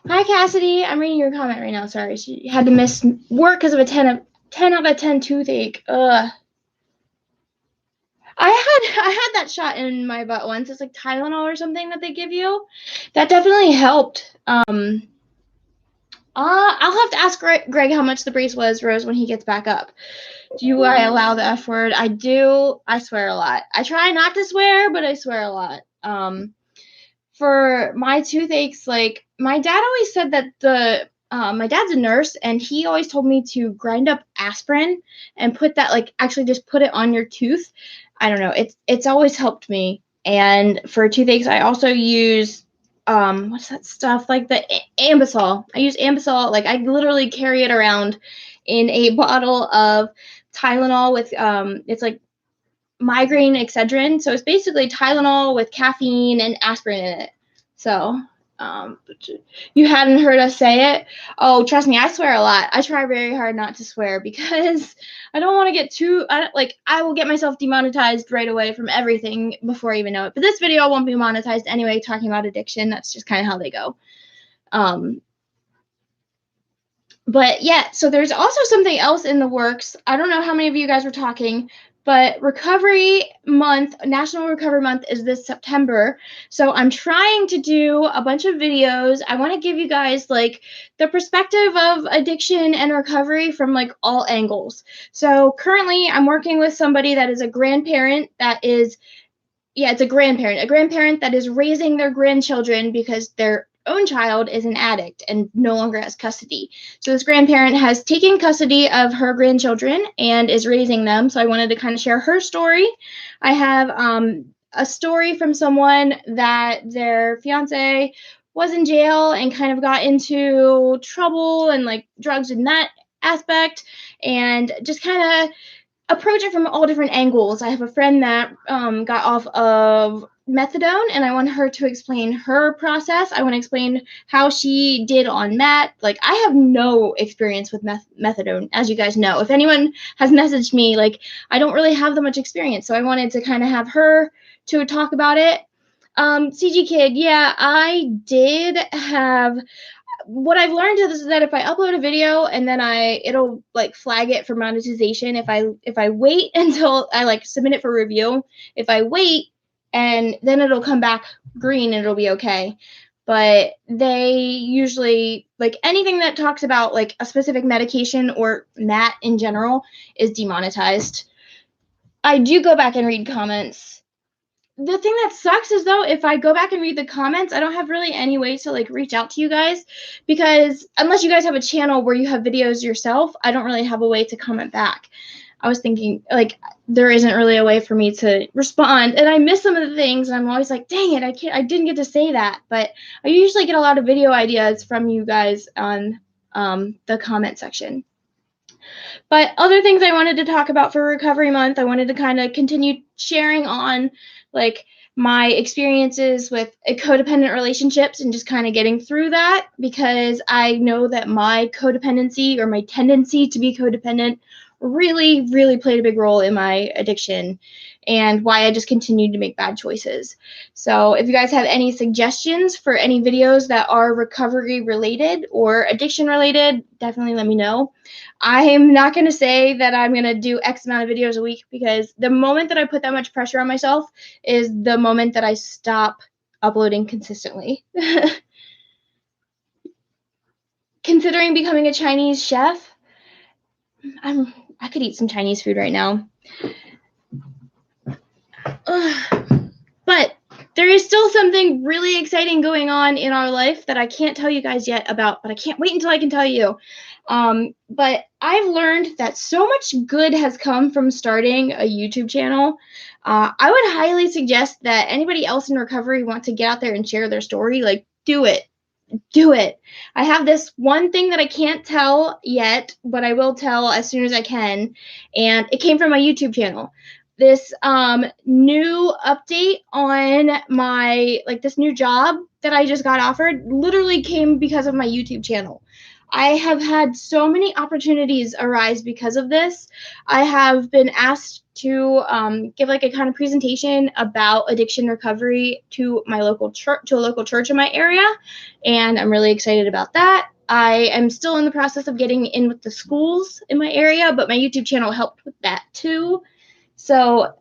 Hi, Cassidy. I'm reading your comment right now. Sorry, she had to miss work because of a 10 out of 10 toothache. Ugh. I had that shot in my butt once. It's like Tylenol or something that they give you. That definitely helped. I'll have to ask Greg how much the brace was, Rose, when he gets back up. Do I allow the F word? I do. I swear a lot. I try not to swear, but I swear a lot. For my toothaches, like, my dad always said that my dad's a nurse, and he always told me to grind up aspirin and put that, like, actually just put it on your tooth. I don't know. It's always helped me. And for toothaches, I also use what's that stuff, like the Ambisol. I use Ambisol. Like, I literally carry it around in a bottle of Tylenol with it's like migraine Excedrin. So it's basically Tylenol with caffeine and aspirin in it. So you hadn't heard us say it? Oh, trust me, I swear a lot. I try very hard not to swear because I don't want to get I will get myself demonetized right away from everything before I even know it. But this video won't be monetized anyway, talking about addiction. That's just kind of how they go. But yeah, so there's also something else in the works. I don't know how many of you guys were talking, But Recovery Month, National Recovery Month, is this September. So I'm trying to do a bunch of videos. I want to give you guys like the perspective of addiction and recovery from like all angles. So currently I'm working with somebody that is a grandparent that is, yeah, it's a grandparent that is raising their grandchildren because their own child is an addict and no longer has custody. So this grandparent has taken custody of her grandchildren and is raising them. So I wanted to kind of share her story. I have a story from someone that their fiance was in jail and kind of got into trouble and like drugs in that aspect, and just kind of approach it from all different angles. I have a friend that got off of methadone, and I want her to explain her process. I want to explain how she did on that. Like, I have no experience with methadone, as you guys know. If anyone has messaged me, like, I don't really have that much experience, so I wanted to kind of have her to talk about it. CG Kid, yeah, I did have, what I've learned is that if I upload a video and then it'll like flag it for monetization if I wait until I like submit it for review. If I wait, and then it'll come back green and it'll be okay. But they usually, like, anything that talks about like a specific medication or mat in general is demonetized. I do go back and read comments. The thing that sucks is, though, if I go back and read the comments, I don't have really any way to like reach out to you guys, because unless you guys have a channel where you have videos yourself, I don't really have a way to comment back. I was thinking like there isn't really a way for me to respond, and I miss some of the things, and I'm always like, dang it, I didn't get to say that. But I usually get a lot of video ideas from you guys on the comment section. But other things I wanted to talk about for Recovery Month, I wanted to kind of continue sharing on like my experiences with codependent relationships and just kind of getting through that, because I know that my codependency, or my tendency to be codependent, really, really played a big role in my addiction and why I just continued to make bad choices. So if you guys have any suggestions for any videos that are recovery related or addiction related, definitely let me know. I am not going to say that I'm going to do X amount of videos a week, because the moment that I put that much pressure on myself is the moment that I stop uploading consistently. Considering becoming a Chinese chef, I could eat some Chinese food right now. Ugh. But there is still something really exciting going on in our life that I can't tell you guys yet about, but I can't wait until I can tell you. But I've learned that so much good has come from starting a YouTube channel. I would highly suggest that anybody else in recovery want to get out there and share their story. Like, do it. Do it. I have this one thing that I can't tell yet, but I will tell as soon as I can. And it came from my YouTube channel. This new update on my, like, this new job that I just got offered literally came because of my YouTube channel. I have had so many opportunities arise because of this. I have been asked to give like a kind of presentation about addiction recovery to my local church, to a local church in my area, and I'm really excited about that. I am still in the process of getting in with the schools in my area, but my YouTube channel helped with that too. So,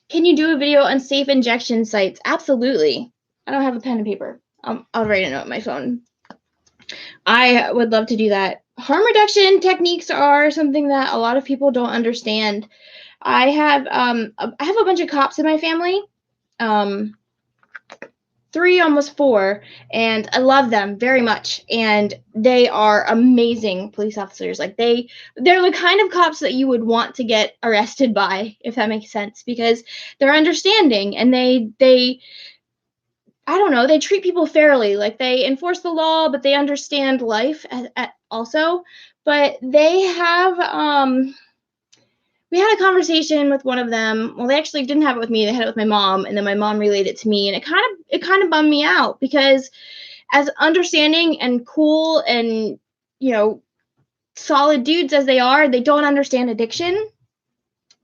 can you do a video on safe injection sites? Absolutely. I don't have a pen and paper. I'll write a note on my phone. I would love to do that. Harm reduction techniques are something that a lot of people don't understand. I have a bunch of cops in my family. 3, almost 4, and I love them very much, and they are amazing police officers. Like, they're the kind of cops that you would want to get arrested by, if that makes sense, because they're understanding, and they I don't know, they treat people fairly. Like, they enforce the law, but they understand life also. But they have we had a conversation with one of them. Well, they actually didn't have it with me. They had it with my mom, and then my mom relayed it to me, and it kind of bummed me out, because as understanding and cool and, you know, solid dudes as they are, they don't understand addiction.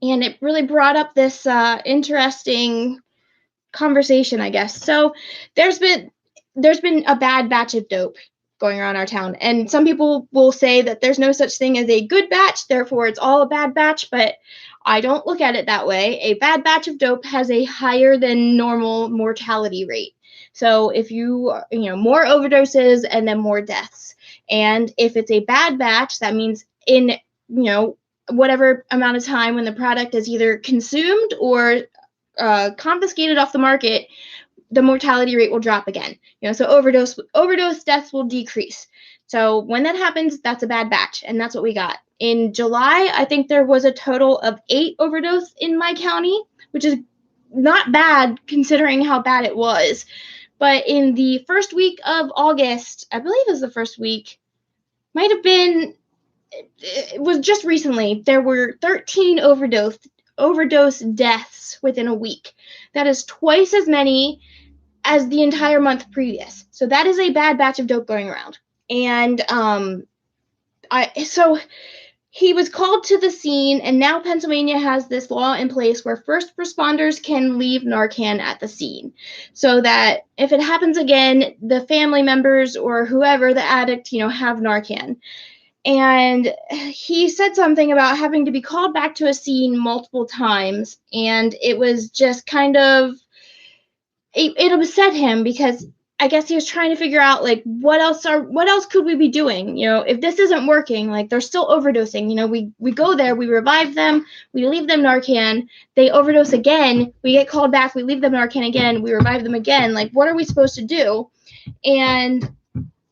And it really brought up this interesting conversation, I guess. So there's been a bad batch of dope going around our town. And some people will say that there's no such thing as a good batch, therefore it's all a bad batch, but I don't look at it that way. A bad batch of dope has a higher than normal mortality rate. So if more overdoses and then more deaths. And if it's a bad batch, that means in, whatever amount of time when the product is either consumed or confiscated off the market, the mortality rate will drop again. So overdose deaths will decrease. So when that happens, that's a bad batch, and that's what we got. In July, I think there was a total of 8 overdose in my county, which is not bad considering how bad it was. But in the first week of August, I believe it was the first week, might have been, it was just recently, there were 13 overdose deaths within a week. That is twice as many as the entire month previous. So that is a bad batch of dope going around. And so he was called to the scene, and now Pennsylvania has this law in place where first responders can leave Narcan at the scene, so that if it happens again, the family members or whoever, the addict, have Narcan. And he said something about having to be called back to a scene multiple times, and it was just kind of, it upset him because I guess he was trying to figure out like what else could we be doing? If this isn't working, like they're still overdosing. We go there, we revive them, we leave them Narcan, they overdose again, we get called back, we leave them Narcan again, we revive them again. Like, what are we supposed to do? And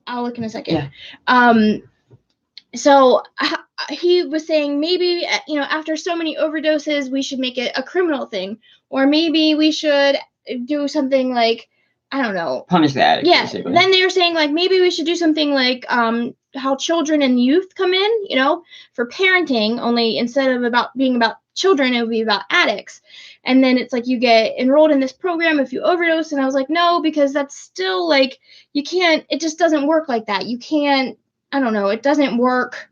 I'll look in a second. Yeah. So he was saying maybe, after so many overdoses, we should make it a criminal thing, or maybe we should do something like, I don't know. Punish the addict, yeah, basically. Then they were saying like maybe we should do something like how children and youth come in, for parenting, only instead of being about children, it would be about addicts. And then it's like you get enrolled in this program if you overdose. And I was like, no, because that's still like, you can't, it just doesn't work like that. You can't, I don't know, it doesn't work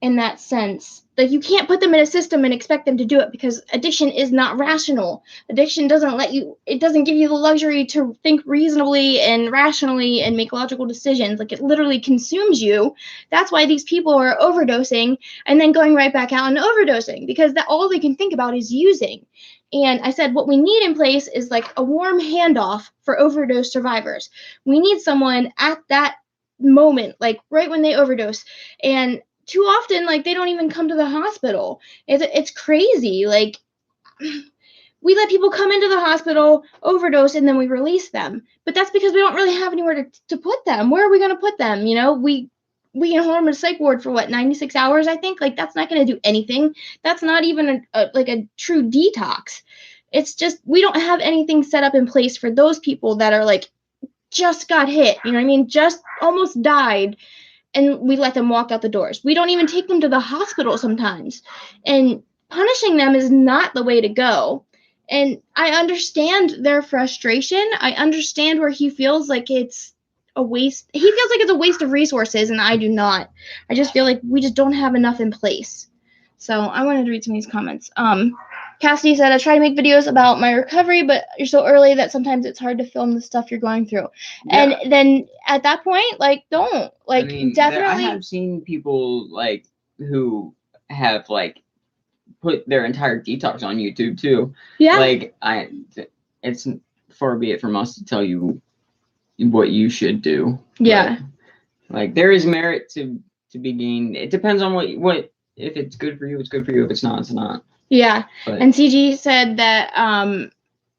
in that sense. Like, you can't put them in a system and expect them to do it, because addiction is not rational. Addiction doesn't give you the luxury to think reasonably and rationally and make logical decisions. Like, it literally consumes you. That's why these people are overdosing and then going right back out and overdosing, because all they can think about is using. And I said, what we need in place is like a warm handoff for overdose survivors. We need someone at that moment, like right when they overdose. And too often, like, they don't even come to the hospital. It's crazy. Like, we let people come into the hospital, overdose, and then we release them. But that's because we don't really have anywhere to put them. Where are we going to put them? We can hold them in a psych ward for 96 hours, I think. Like, that's not going to do anything. That's not even a true detox. It's just, we don't have anything set up in place for those people that are like, just got hit, just almost died, and we let them walk out the doors. We don't even take them to the hospital sometimes. And punishing them is not the way to go. And I understand their frustration. I understand where he feels like it's a waste. He feels like it's a waste of resources, and I do not. I just feel like we just don't have enough in place. So I wanted to read some of these comments. Cassidy said, I try to make videos about my recovery, but you're so early that sometimes it's hard to film the stuff you're going through. Yeah. And then at that point, like, don't. Like, definitely. I have seen people, like, who have, like, put their entire detox on YouTube, too. Yeah. Like, it's far be it from us to tell you what you should do. Yeah. But, like, there is merit to be gained. It depends on what if it's good for you, it's good for you. If it's not, it's not. Yeah. But, and CG said that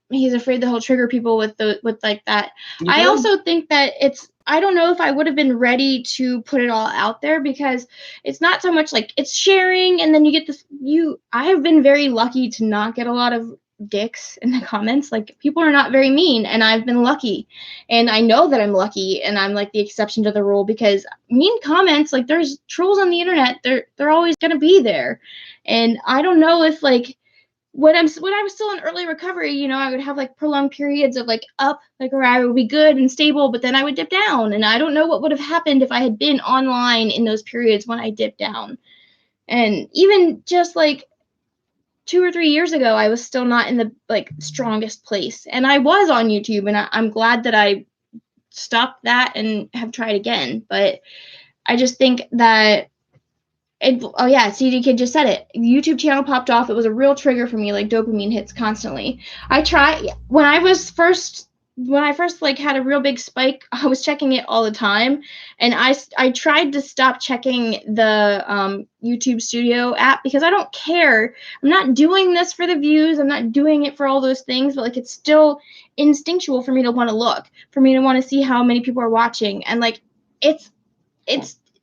he's afraid that he'll trigger people with like that. I also think that I don't know if I would have been ready to put it all out there, because it's not so much like it's sharing and then you get this. I have been very lucky to not get a lot of dicks in the comments. Like, people are not very mean, and I've been lucky, and I know that I'm lucky, and I'm like the exception to the rule, because mean comments, like, there's trolls on the internet, they're always gonna be there. And I don't know if, like, when I was still in early recovery, I would have like prolonged periods of like up, like where I would be good and stable, but then I would dip down, and I don't know what would have happened if I had been online in those periods when I dipped down. And even just like 2 or 3 years ago, I was still not in the like strongest place, and I was on YouTube, and I'm glad that I stopped that and have tried again. But I just think that oh yeah, CD Kid just said it. YouTube channel popped off. It was a real trigger for me, like dopamine hits constantly. I first like had a real big spike, I was checking it all the time, and I tried to stop checking the YouTube Studio app because I don't care. I'm not doing this for the views. I'm not doing it for all those things, but like it's still instinctual for me to want to look, for me to want to see how many people are watching, and like it's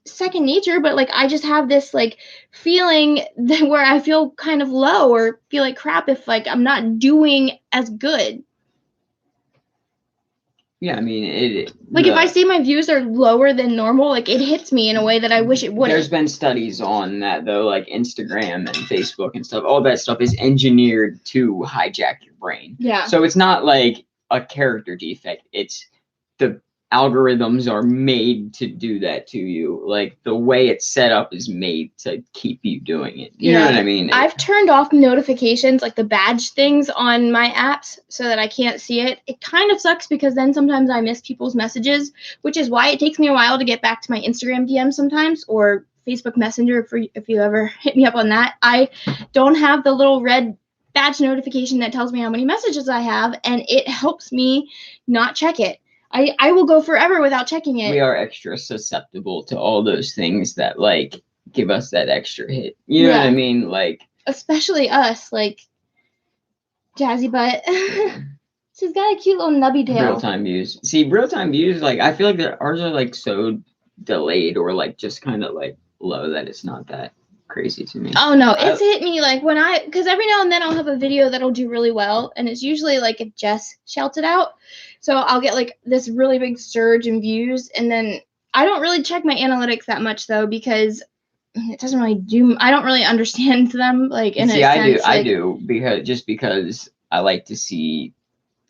second nature, but like I just have this like feeling that where I feel kind of low or feel like crap if like I'm not doing as good. Yeah, I mean, like if I see my views are lower than normal, like it hits me in a way that I wish it wouldn't. There's been studies on that though, like Instagram and Facebook and stuff. All that stuff is engineered to hijack your brain. Yeah. So it's not like a character defect. It's the algorithms are made to do that to you. Like the way it's set up is made to keep you doing it. You know what I mean? I've turned off notifications, like the badge things on my apps, so that I can't see it. It kind of sucks because then sometimes I miss people's messages, which is why it takes me a while to get back to my Instagram DM sometimes, or Facebook Messenger if you ever hit me up on that. I don't have the little red badge notification that tells me how many messages I have, and it helps me not check it. I will go forever without checking it. We are extra susceptible to all those things that like give us that extra hit. You know what I mean? Like especially us, like Jazzy Butt. She's got a cute little nubby tail. Real-time views. See, real-time views, like I feel like ours are like so delayed or like just kind of like low that it's not that crazy to me. Oh no, it's hit me like because every now and then I'll have a video that'll do really well, and it's usually like if Jess shouts it out. So I'll get like this really big surge in views, and then I don't really check my analytics that much though because it doesn't really do. I don't really understand them like in a sense. I do because I like to see.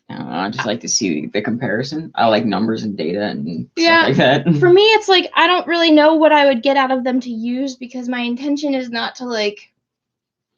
I don't know, I just like to see the comparison. I like numbers and data and stuff like that. For me, it's like I don't really know what I would get out of them to use because my intention is not to like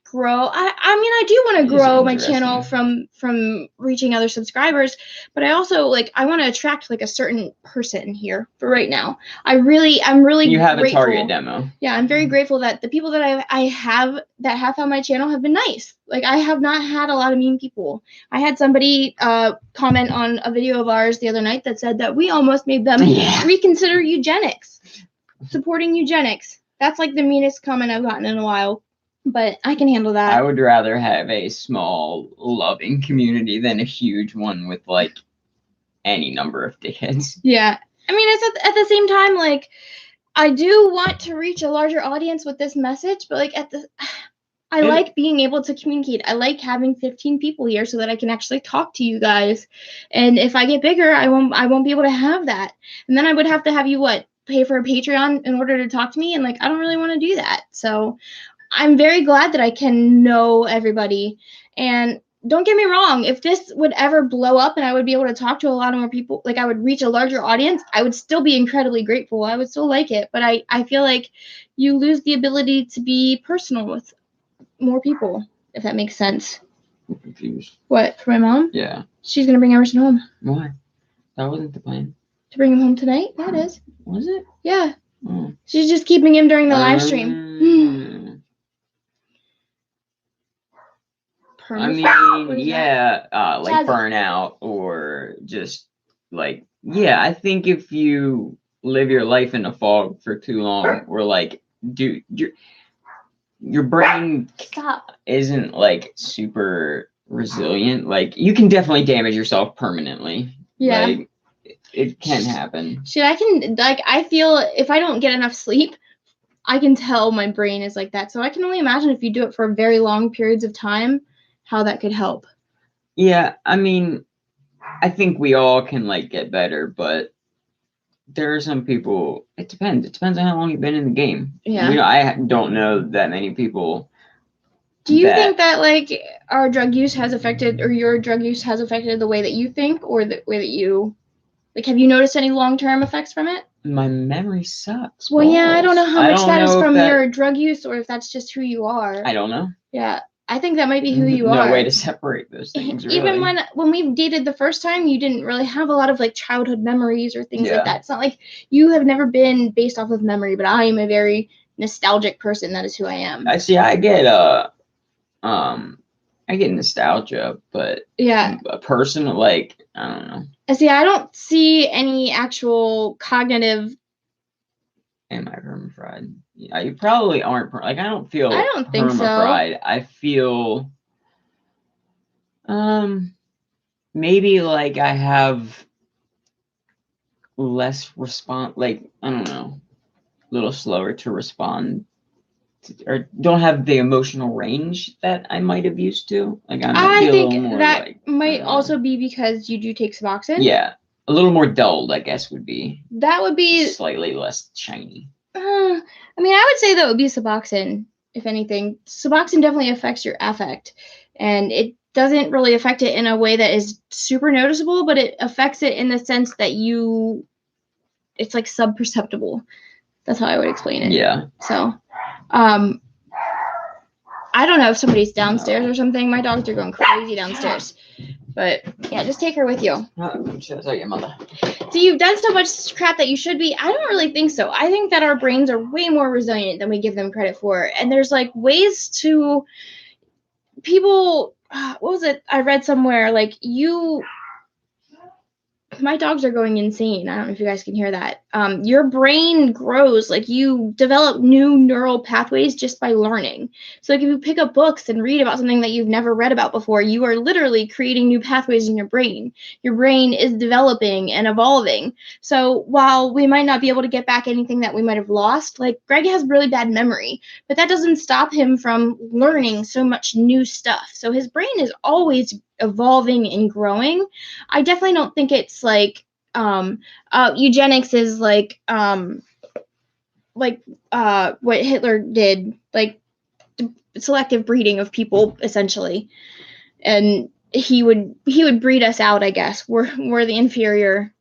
grow. I mean, I do want to grow my channel from reaching other subscribers, but I also like I want to attract like a certain person here for right now. I'm really you have grateful. A target demo. Yeah, I'm very grateful that the people that I have that have found my channel have been nice. Like I have not had a lot of mean people. I had somebody comment on a video of ours the other night that said that we almost made them reconsider eugenics, supporting eugenics. That's like the meanest comment I've gotten in a while. But I can handle that. I would rather have a small, loving community than a huge one with like any number of dickheads. Yeah. I mean, it's at the same time, like, I do want to reach a larger audience with this message, but like I like being able to communicate. I like having 15 people here so that I can actually talk to you guys. And if I get bigger, I won't be able to have that. And then I would have to have you pay for a Patreon in order to talk to me, and like I don't really want to do that. So I'm very glad that I can know everybody. And don't get me wrong, if this would ever blow up and I would be able to talk to a lot more people, like I would reach a larger audience, I would still be incredibly grateful. I would still like it. But I feel like you lose the ability to be personal with more people, if that makes sense. I'm confused. What, for my mom? Yeah. She's going to bring Emerson home. Why? That wasn't the plan. To bring him home tonight? Yeah, it is. Was it? Yeah. Oh. She's just keeping him during the live stream. I mean, yeah, like burnout or just like, yeah, I think if you live your life in a fog for too long or like your brain isn't like super resilient, like you can definitely damage yourself permanently. Yeah. Like, it can happen. Shit, I feel if I don't get enough sleep, I can tell my brain is like that. So I can only imagine if you do it for very long periods of time, how that could help. Yeah, I mean, I think we all can like get better, but there are some people, it depends. It depends on how long you've been in the game. Yeah. I don't know that many people. Do you think that like our drug use has affected, or your drug use has affected the way that you think, or the way that you, like, have you noticed any long-term effects from it? My memory sucks. Well, yeah, I don't know how much that is from your drug use or if that's just who you are. I don't know. Yeah. I think that might be who you no are. way to separate those things, really. Even when we dated the first time, you didn't really have a lot of like childhood memories or things like that. It's not like you have never been based off of memory, but I am a very nostalgic person. That is who I am. I get nostalgia, but a person, like, I don't know. I don't see any actual cognitive. Am I hermaphroditic? Yeah, you probably aren't. Like, I don't feel I don't think hermaphroditic. I feel maybe like I have less like, I don't know, a little slower to respond or don't have the emotional range that I might have used to. Like, I think that might also be because you do take Suboxone. Yeah, a little more dulled, I guess, would be. That would be slightly less shiny. I mean, I would say that would be Suboxone, if anything. Suboxone definitely affects your affect, and it doesn't really affect it in a way that is super noticeable, but it affects it in the sense that it's like sub-perceptible. That's how I would explain it. Yeah. So, I don't know if somebody's downstairs or something. My dogs are going crazy downstairs. But yeah, just take her with you. Shows out your mother. So you've done so much crap that you should be. I don't really think so. I think that our brains are way more resilient than we give them credit for. And there's like ways to people. What was it? I read somewhere like my dogs are going insane. I don't know if you guys can hear that. Your brain grows, like you develop new neural pathways just by learning. So like if you pick up books and read about something that you've never read about before, you are literally creating new pathways in your brain. Your brain is developing and evolving. So while we might not be able to get back anything that we might have lost, like Greg has really bad memory, but that doesn't stop him from learning so much new stuff. So his brain is always evolving and growing. I definitely don't think it's like eugenics is like what Hitler did, like selective breeding of people essentially, and he would breed us out. I guess we're the inferior.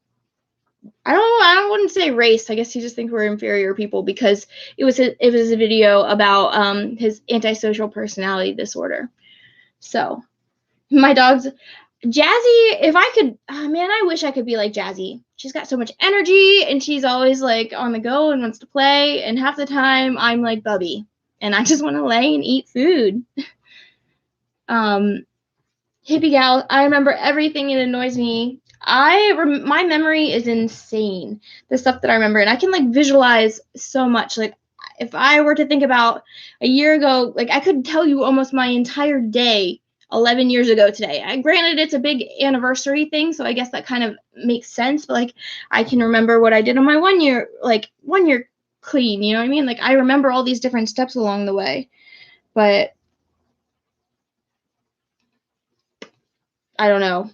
I wouldn't say race. I guess he just thinks we're inferior people because it was a video about his antisocial personality disorder. So my dog's Jazzy, if I could, man, I wish I could be like Jazzy. She's got so much energy and she's always like on the go and wants to play. And half the time I'm like Bubby and I just want to lay and eat food. Hippie gal, I remember everything. It annoys me. My memory is insane. The stuff that I remember, and I can like visualize so much. Like if I were to think about a year ago, like I could tell you almost my entire day 11 years ago today. Granted, it's a big anniversary thing, so I guess that kind of makes sense. But like, I can remember what I did on my 1 year, like 1 year clean. You know what I mean? Like I remember all these different steps along the way. But I don't know.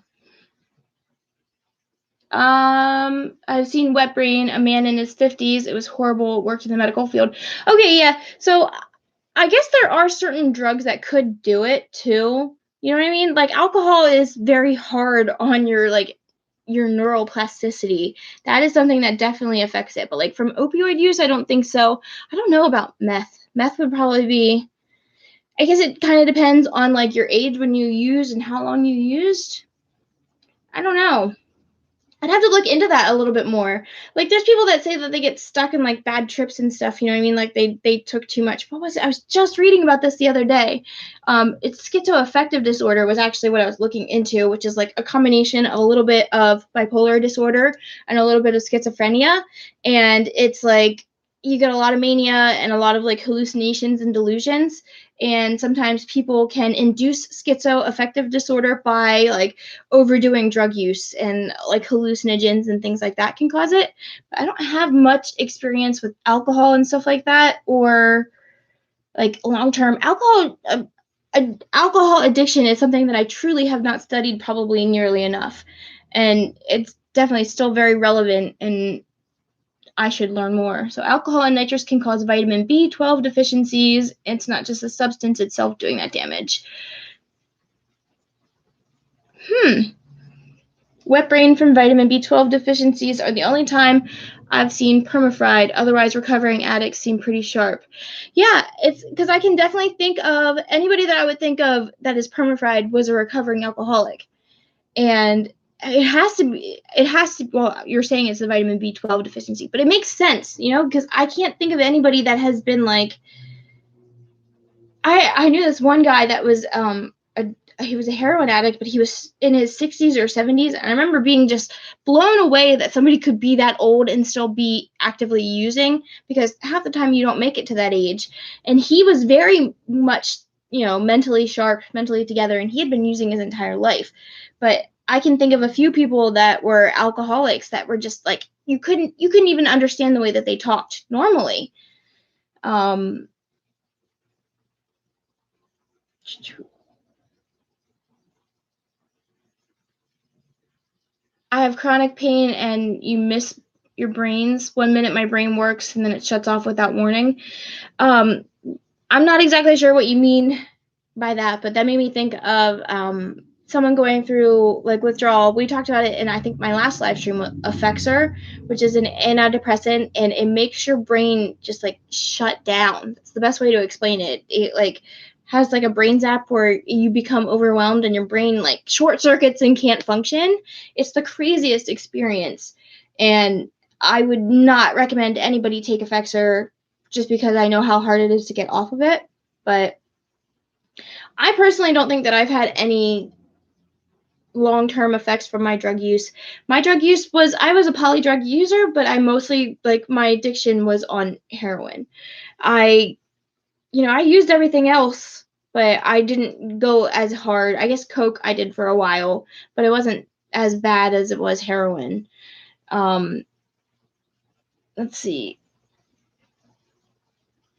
I've seen Wet Brain, a man in his 50s. It was horrible. Worked in the medical field. Okay, yeah. So I guess there are certain drugs that could do it too. You know what I mean? Like alcohol is very hard on your neural plasticity. That is something that definitely affects it. But like from opioid use, I don't think so. I don't know about meth. Meth would probably be, I guess it kind of depends on like your age when you use and how long you used. I don't know. I'd have to look into that a little bit more. Like, there's people that say that they get stuck in like bad trips and stuff. You know what I mean? Like they took too much. What was it? I was just reading about this the other day. It's schizoaffective disorder was actually what I was looking into, which is like a combination of a little bit of bipolar disorder and a little bit of schizophrenia. And it's like you get a lot of mania and a lot of like hallucinations and delusions. And sometimes people can induce schizoaffective disorder by like overdoing drug use, and like hallucinogens and things like that can cause it. But I don't have much experience with alcohol and stuff like that, or like long-term alcohol. Alcohol addiction is something that I truly have not studied probably nearly enough, and it's definitely still very relevant, and I should learn more. So alcohol and nitrous can cause vitamin B12 deficiencies. It's not just the substance itself doing that damage. Wet brain from vitamin B12 deficiencies are the only time I've seen perma-fried, otherwise recovering addicts seem pretty sharp. Yeah, it's because I can definitely think of anybody that I would think of that is perma-fried was a recovering alcoholic. And it has to, well, you're saying it's the vitamin B12 deficiency, but it makes sense, because I can't think of anybody that has been like, I knew this one guy that was he was a heroin addict, but he was in his 60s or 70s. And I remember being just blown away that somebody could be that old and still be actively using, because half the time you don't make it to that age. And he was very much, mentally sharp, mentally together, and he had been using his entire life. But I can think of a few people that were alcoholics that were just like, you couldn't even understand the way that they talked normally. I have chronic pain and you miss your brains. 1 minute my brain works and then it shuts off without warning. I'm not exactly sure what you mean by that, but that made me think of someone going through like withdrawal. We talked about it in, I think, my last live stream with Effexor, which is an antidepressant, and it makes your brain just like shut down. It's the best way to explain it. It like has like a brain zap where you become overwhelmed and your brain like short circuits and can't function. It's the craziest experience, and I would not recommend anybody take Effexor just because I know how hard it is to get off of it. But I personally don't think that I've had any long-term effects from my drug use. My drug use was, I was a poly drug user, but I mostly, like, my addiction was on heroin. I used everything else, but I didn't go as hard. I guess coke I did for a while, but it wasn't as bad as it was heroin. Let's see.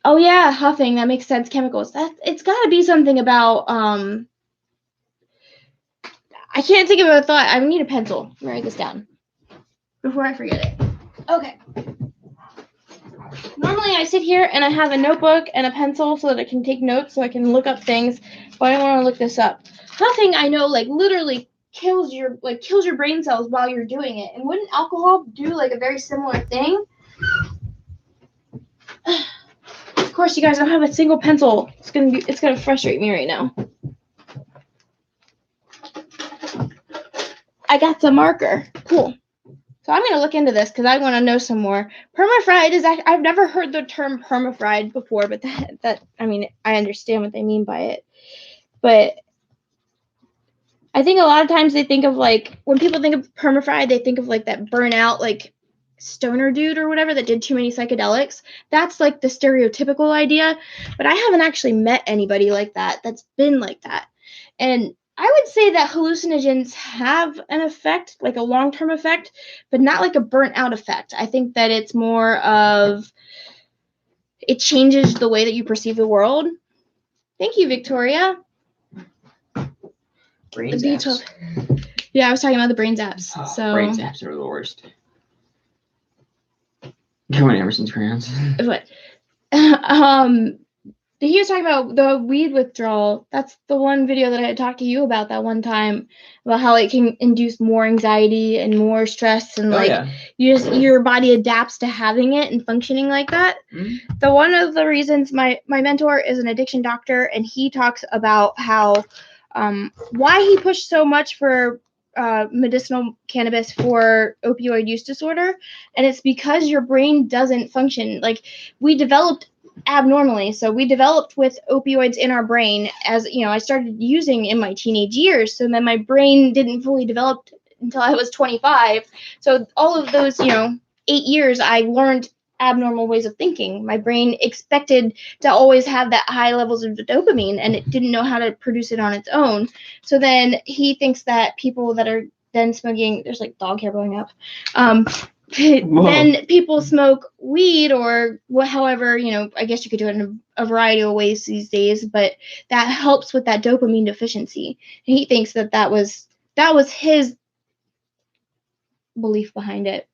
Oh yeah, huffing, that makes sense. Chemicals. It's got to be something about I can't think of a thought. I need a pencil. Let me write this down before I forget it. Okay. Normally I sit here and I have a notebook and a pencil so that I can take notes so I can look up things, but I don't want to look this up. Huffing, I know, like, literally kills your brain cells while you're doing it. And wouldn't alcohol do like a very similar thing? Of course, you guys don't have a single pencil. It's gonna frustrate me right now. I got the marker. Cool. So I'm going to look into this because I want to know some more. Perma-fried is actually, I've never heard the term perma-fried before, but I mean, I understand what they mean by it. But I think a lot of times they think of, like, when people think of perma-fried, they think of like that burnout, like, stoner dude or whatever that did too many psychedelics. That's like the stereotypical idea, but I haven't actually met anybody like that that's been like that. And I would say that hallucinogens have an effect, like a long-term effect, but not like a burnt-out effect. I think that it's more of, it changes the way that you perceive the world. Thank you, Victoria. Brain zaps. Yeah, I was talking about the brain zaps. Oh, so brain zaps are the worst. Come on, Emerson's crayons. What? He was talking about the weed withdrawal. That's the one video that I had talked to you about that one time, about how it can induce more anxiety and more stress, and your body adapts to having it and functioning like that. Mm-hmm. So one of the reasons my mentor is an addiction doctor, and he talks about how why he pushed so much for medicinal cannabis for opioid use disorder, and it's because your brain doesn't function. Like, we developed abnormally. So we developed with opioids in our brain, as I started using in my teenage years. So then my brain didn't fully develop until I was 25. So all of those, 8 years, I learned abnormal ways of thinking. My brain expected to always have that high levels of dopamine, and it didn't know how to produce it on its own. So then he thinks that people that are then smoking, there's like dog hair blowing up, then people smoke weed or however, I guess you could do it in a variety of ways these days, but that helps with that dopamine deficiency. And he thinks that was his belief behind it.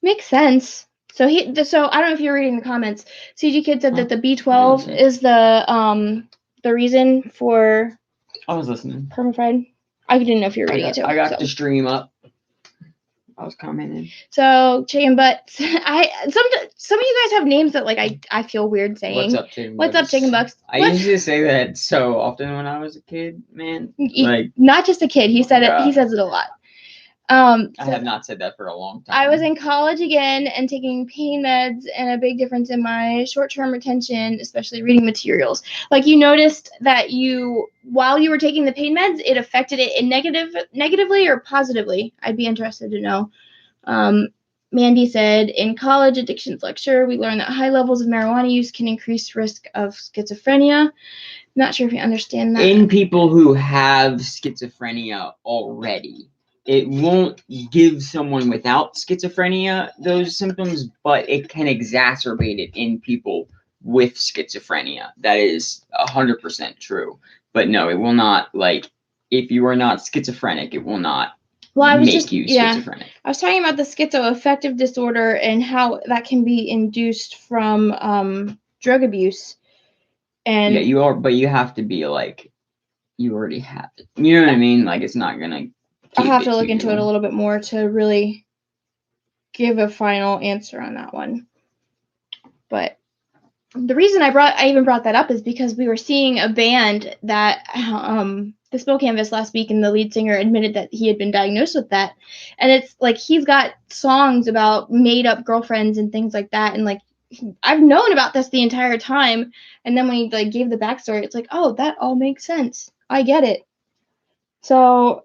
Makes sense. So I don't know if you're reading the comments. CG Kid said that the B12 is the reason for. I was listening. Perma-fried. I didn't know if you were reading it too. I got the stream up. I was commenting. So chicken butts. Some of you guys have names that like I feel weird saying. What's up, chicken What's up, chicken butts? I used to say that so often when I was a kid, man. Like, not just a kid. He said it. He says it a lot. I have not said that for a long time. I was in college again and taking pain meds, and a big difference in my short-term retention, especially reading materials. Like, you noticed that while you were taking the pain meds, it affected it in negatively or positively? I'd be interested to know. Mandy said, in college addictions lecture, we learned that high levels of marijuana use can increase risk of schizophrenia. Not sure if you understand that. In people who have schizophrenia already. It won't give someone without schizophrenia those symptoms, but it can exacerbate it in people with schizophrenia. That is 100% true. But no, it will not, like, if you are not schizophrenic, it will not make you schizophrenic. I was talking about the schizoaffective disorder and how that can be induced from drug abuse. And yeah, you are, but you have to be like, you already have it. You know what I mean? Like, it's not gonna. I'll have to look into it a little bit more to really give a final answer on that one. But the reason I even brought that up is because we were seeing a band that the Spill Canvas last week, and the lead singer admitted that he had been diagnosed with that. And it's like he's got songs about made up girlfriends and things like that, and like I've known about this the entire time, and then when he like gave the backstory, it's like, oh, that all makes sense. I get it. So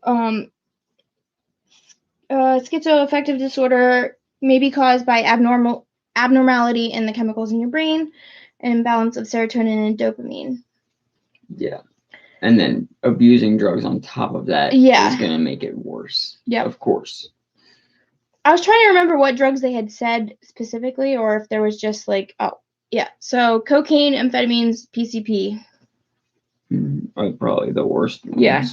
schizoaffective disorder may be caused by abnormality in the chemicals in your brain, and imbalance of serotonin and dopamine. Yeah. And then abusing drugs on top of that is going to make it worse. Yeah. Of course. I was trying to remember what drugs they had said specifically, or if there was just like, oh, yeah. So cocaine, amphetamines, PCP. Are probably the worst ones. Yeah.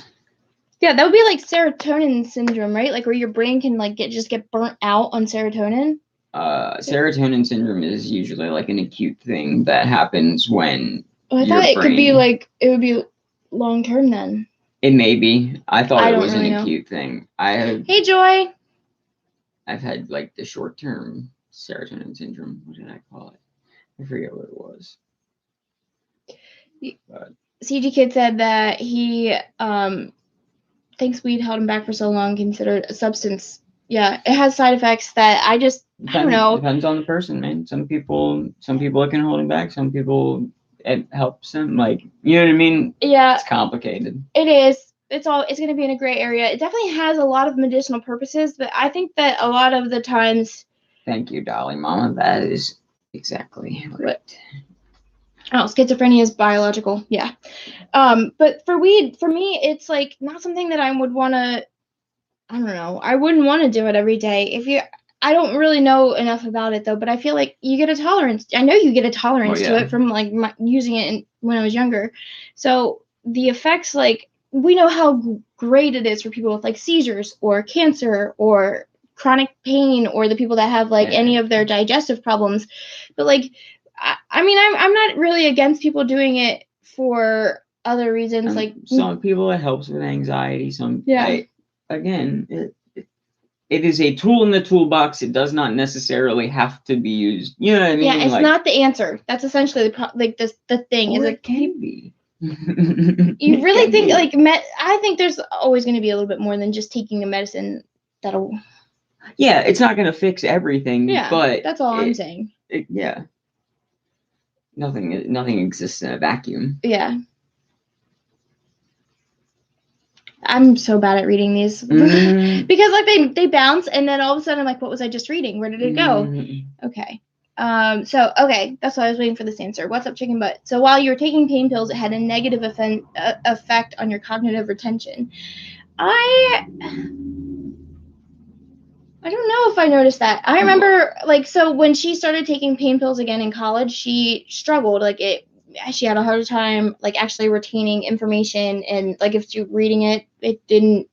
Yeah, that would be like serotonin syndrome, right? Like where your brain can like get burnt out on serotonin. Serotonin syndrome is usually like an acute thing that happens when I thought it could be like, it would be long term then. It may be. I thought it was an acute thing. Hey, Joy. I've had like the short term serotonin syndrome. What did I call it? I forget what it was. But CG Kid said that he thinks weed held him back for so long, considered a substance. Yeah, it has side effects that I don't know. Depends on the person, man. Some people it can hold him back. Some people it helps them. Like, you know what I mean? Yeah. It's complicated. It is. It's going to be in a gray area. It definitely has a lot of medicinal purposes, but I think that a lot of the times. Thank you, Dolly Mama. That is exactly right. Oh, schizophrenia is biological. Yeah. But for weed, for me, it's like not something that I would want to. I don't know. I wouldn't want to do it every day. I don't really know enough about it though, but I feel like you get a tolerance. I know you get a tolerance to it from like using it when I was younger. So the effects, like we know how great it is for people with like seizures or cancer or chronic pain, or the people that have like any of their digestive problems. But like, I mean, I'm not really against people doing it for other reasons. Like some people, it helps with anxiety. Again, it is a tool in the toolbox. It does not necessarily have to be used. You know what I mean? Yeah, it's not the answer. That's essentially the thing. Or it can be. You really think like I think there's always going to be a little bit more than just taking a medicine that'll. Yeah, it's not going to fix everything. Yeah, but that's all I'm saying. Yeah. Nothing exists in a vacuum. Yeah. I'm so bad at reading these because like they bounce, and then all of a sudden I'm like, what was I just reading? Where did it go? Okay. So that's why I was waiting for this answer. What's up, chicken butt? So while you were taking pain pills, it had a negative effect on your cognitive retention. I don't know if I noticed that. I remember so when she started taking pain pills again in college, she struggled. She had a harder time actually retaining information, and if you're reading it, it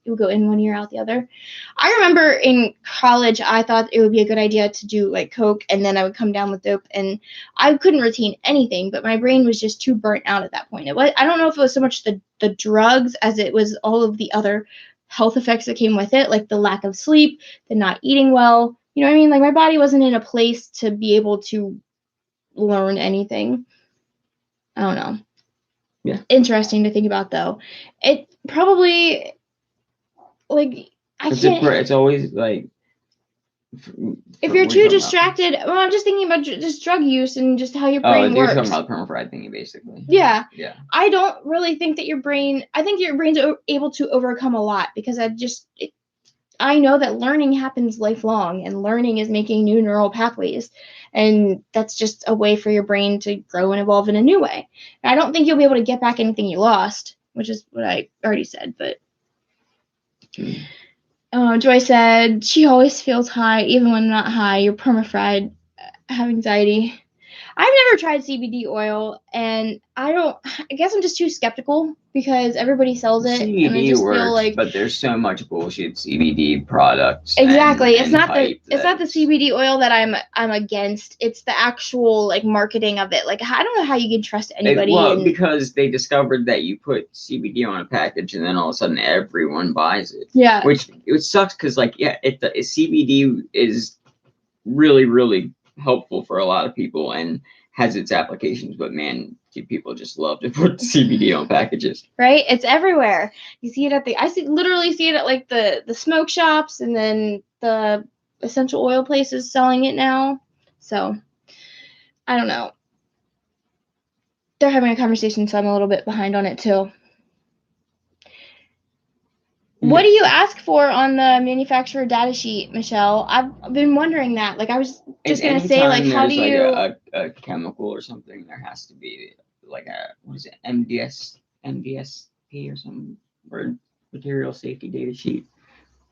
would go in one ear out the other. I remember in college I thought it would be a good idea to do coke, and then I would come down with dope, and I couldn't retain anything, but my brain was just too burnt out at that point. I don't know if it was so much the drugs as it was all of the other health effects that came with it, like the lack of sleep, the not eating well. You know what I mean? Like my body wasn't in a place to be able to learn anything. I don't know. Yeah. Interesting to think about though. It probably like It's always like if you're too distracted, well, I'm just thinking about just drug use and just how your brain works. You're talking about the permafried thingy, basically. Yeah. Yeah. I don't really think that I think your brain's able to overcome a lot because I know that learning happens lifelong, and learning is making new neural pathways, and that's just a way for your brain to grow and evolve in a new way. And I don't think you'll be able to get back anything you lost, which is what I already said, but Joy said she always feels high even when not high. You're perma-fried. Have anxiety. I've never tried CBD oil, and I guess I'm just too skeptical because everybody sells it. CBD and I just works, feel like, but there's so much bullshit CBD products. Exactly. It's not the CBD oil that I'm against. It's the actual like marketing of it. Like I don't know how you can trust anybody. Because they discovered that you put CBD on a package and then all of a sudden everyone buys it. Yeah. Which it sucks because CBD is really, really helpful for a lot of people and has its applications, but man, people just love to put CBD on packages. Right? It's everywhere. You see it literally see it at like the smoke shops and then the essential oil places selling it now. So I don't know. They're having a conversation, so I'm a little bit behind on it too. What do you ask for on the manufacturer data sheet, Michelle? I've been wondering that. Like I was just gonna say, like, how do you a chemical or something? There has to be like MDSP or something, or material safety data sheet.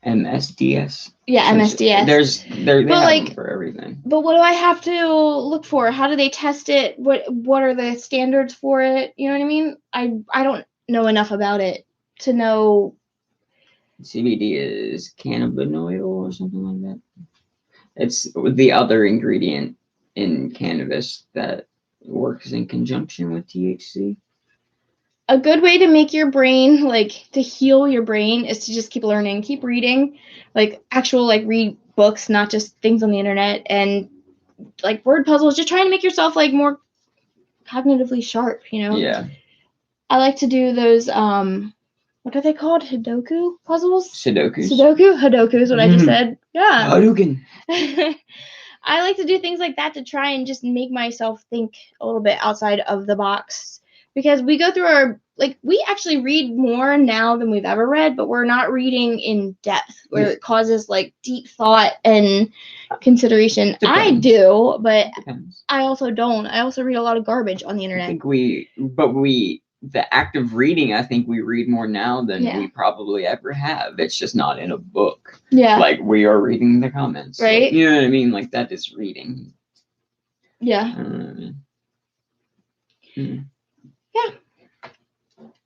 MSDS. Yeah, MSDS. They have them for everything. But what do I have to look for? How do they test it? What are the standards for it? You know what I mean? I don't know enough about it to know. CBD is cannabinoid or something like that. It's the other ingredient in cannabis that works in conjunction with THC. A good way to make your brain, like to heal your brain, is to just keep learning, keep reading, like actual read books, not just things on the internet, and like word puzzles, just trying to make yourself like more cognitively sharp, you know? Yeah. I like to do those what are they called? Sudoku puzzles? Sudoku is what I just said. Yeah. Hadouken. I like to do things like that to try and just make myself think a little bit outside of the box. Because we go through we actually read more now than we've ever read, but we're not reading in depth where it causes like deep thought and consideration. Depends. I do, but I also don't. I also read a lot of garbage on the internet. I think the act of reading, I think we read more now than we probably ever have. It's just not in a book. Yeah. Like we are reading the comments. Right. Like, you know what I mean? Like that is reading. Yeah. I don't know what I mean. Yeah.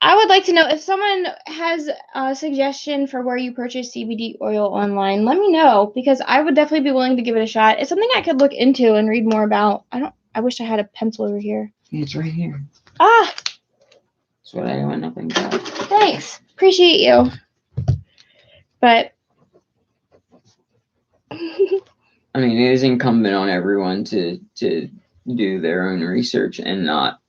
I would like to know if someone has a suggestion for where you purchase CBD oil online. Let me know because I would definitely be willing to give it a shot. It's something I could look into and read more about. I wish I had a pencil over here. It's right here. Ah. That's what I went up and got. Thanks. Appreciate you. But I mean, it is incumbent on everyone to do their own research and not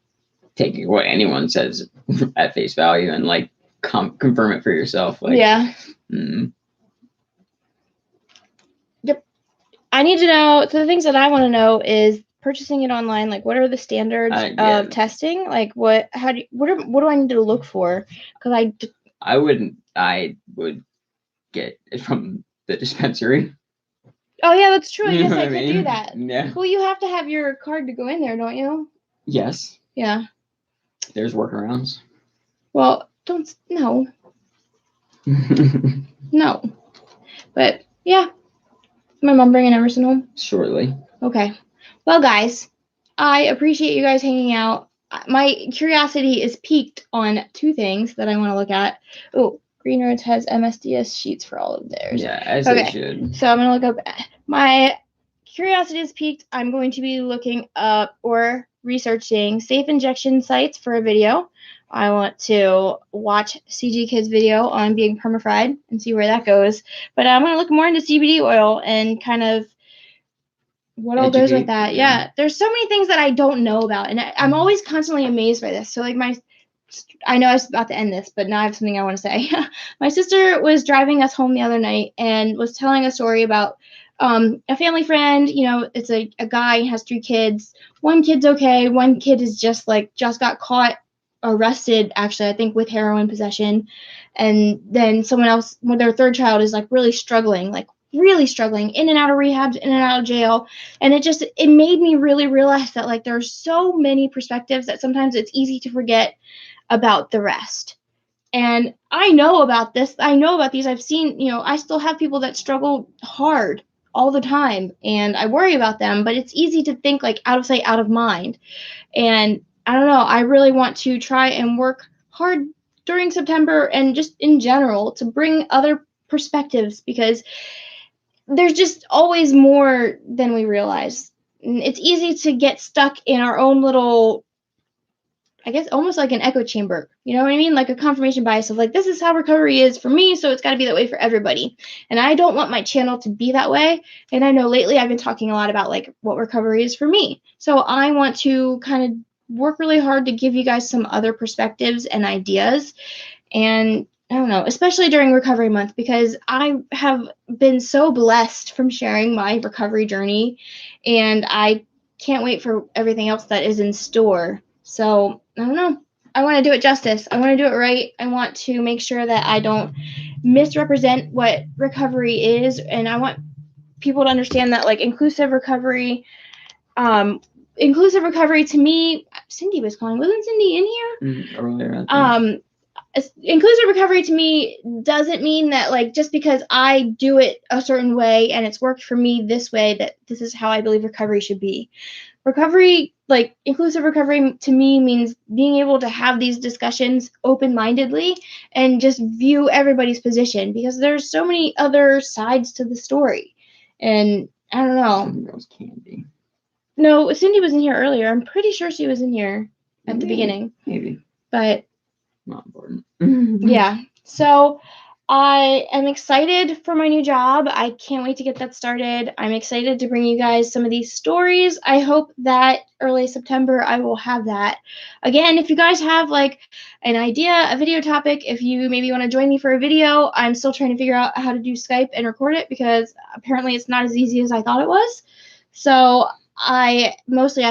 take what anyone says at face value and like confirm it for yourself. Like, yeah. Yep. I need to know. So the things that I want to know is purchasing it online. Like, what are the standards of testing? Like, what do I need to look for? Because I would get it from the dispensary. Oh yeah, that's true. I guess I could do that. Yeah. Well, you have to have your card to go in there, don't you? Yes. Yeah. There's workarounds. Well, no. No. But yeah. My mom bringing Emerson home? Shortly. Okay. Well, guys, I appreciate you guys hanging out. My curiosity is piqued on two things that I want to look at. Oh, Green Roads has MSDS sheets for all of theirs. Yeah, as they should. So I'm going to look up. My curiosity is piqued. I'm going to be looking up or researching safe injection sites for a video. I want to watch CG Kid's video on being perma-fried and see where that goes. But I'm going to look more into CBD oil and kind of what all goes with that. Yeah. There's so many things that I don't know about, and I'm always constantly amazed by this. So like I know I was about to end this, but now I have something I want to say. My sister was driving us home the other night and was telling a story about a family friend. You know, it's a guy, has 3 kids. One kid's okay. One kid is just got caught, arrested, actually, I think, with heroin possession. And then someone else, their third child, is really struggling, in and out of rehab, in and out of jail. And it made me really realize that there's so many perspectives that sometimes it's easy to forget about the rest. And I know about this. I know about these. I've seen, I still have people that struggle hard all the time, and I worry about them, but it's easy to think out of sight, out of mind. And I don't know, I really want to try and work hard during September and just in general to bring other perspectives, because there's just always more than we realize. It's easy to get stuck in our own little, I guess, almost like an echo chamber. You know what I mean? Like a confirmation bias of this is how recovery is for me, so it's got to be that way for everybody. And I don't want my channel to be that way. And I know lately I've been talking a lot about what recovery is for me. So I want to kind of work really hard to give you guys some other perspectives and ideas. And I don't know, especially during recovery month, because I have been so blessed from sharing my recovery journey, and I can't wait for everything else that is in store. So I don't know. I want to do it justice. I want to do it right. I want to make sure that I don't misrepresent what recovery is, and I want people to understand that inclusive recovery to me, Cindy was calling. Wasn't Cindy in here? Earlier. Inclusive recovery to me doesn't mean that just because I do it a certain way and it's worked for me this way, that this is how I believe recovery should be. Recovery, inclusive recovery to me, means being able to have these discussions open-mindedly and just view everybody's position, because there's so many other sides to the story. And I don't know. That was Candy. No, Cindy was in here earlier. I'm pretty sure she was in here at the beginning. Maybe. But not important. Yeah. So I am excited for my new job. I can't wait to get that started. I'm excited to bring you guys some of these stories. I hope that early September I will have that. Again, if you guys have an idea, a video topic, if you maybe want to join me for a video, I'm still trying to figure out how to do Skype and record it, because apparently it's not as easy as I thought it was. So I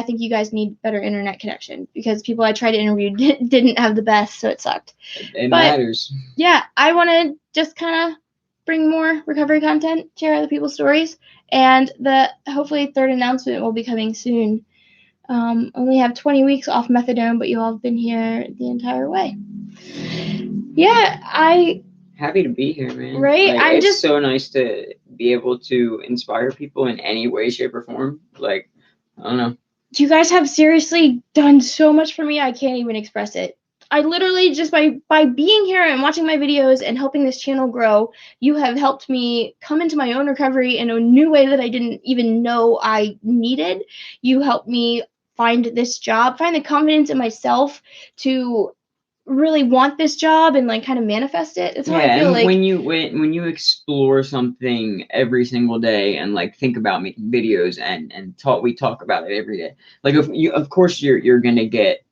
think you guys need better internet connection, because people I tried to interview didn't have the best, so it sucked. It matters. Yeah, I want to just kind of bring more recovery content, share other people's stories, and the hopefully third announcement will be coming soon. Only have 20 weeks off methadone, but you all have been here the entire way. Yeah, happy to be here, man. Right? It's so nice to be able to inspire people in any way, shape, or form. I don't know. You guys have seriously done so much for me, I can't even express it. I literally, just by being here and watching my videos and helping this channel grow, you have helped me come into my own recovery in a new way that I didn't even know I needed. You helped me find this job, find the confidence in myself to really want this job and kind of manifest it. It's how I feel when you explore something every single day and think about making videos and we talk about it every day. Of course you're gonna get,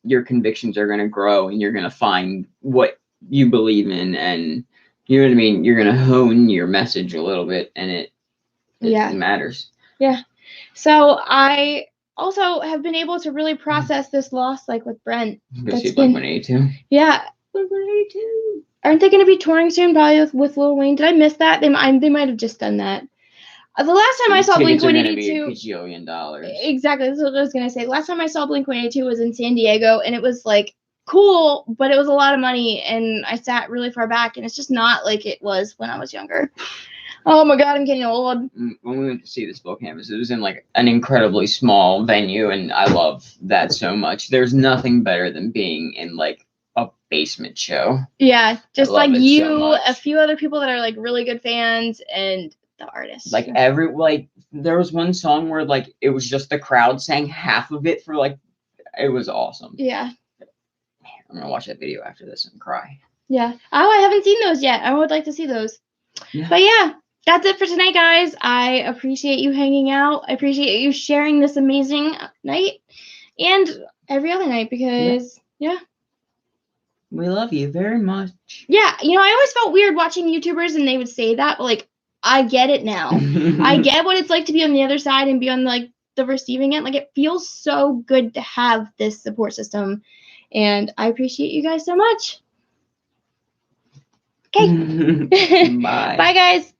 your convictions are gonna grow, and you're gonna find what you believe in, and you know what I mean. You're gonna hone your message a little bit, and it matters. Yeah. So I also have been able to really process this loss, with Brent. That's been Blink-182. Yeah. Blink-182. Aren't they going to be touring soon, probably with Lil Wayne? Did I miss that? They might have just done that. The last time I saw Blink-182, $1,000,000. Exactly, that's what I was gonna say. Last time I saw Blink-182 was in San Diego, and it was cool, but it was a lot of money, and I sat really far back, and it's just not like it was when I was younger. Oh my god, I'm getting old. When we went to see the Spokane campus, it was in an incredibly small venue, and I love that so much. There's nothing better than being in a basement show. Yeah, just you, so a few other people that are really good fans, and the artist. There was one song where it was just the crowd sang half of it for it was awesome. Yeah. I'm gonna watch that video after this and cry. Yeah. Oh, I haven't seen those yet. I would like to see those. Yeah. But yeah, that's it for tonight, guys. I appreciate you hanging out. I appreciate you sharing this amazing night and every other night because, yeah. We love you very much. Yeah, I always felt weird watching YouTubers and they would say that, but like, I get it now. I get what it's like to be on the other side and be on like the receiving end. Like, it feels so good to have this support system, and I appreciate you guys so much. Okay. Bye. Bye, guys.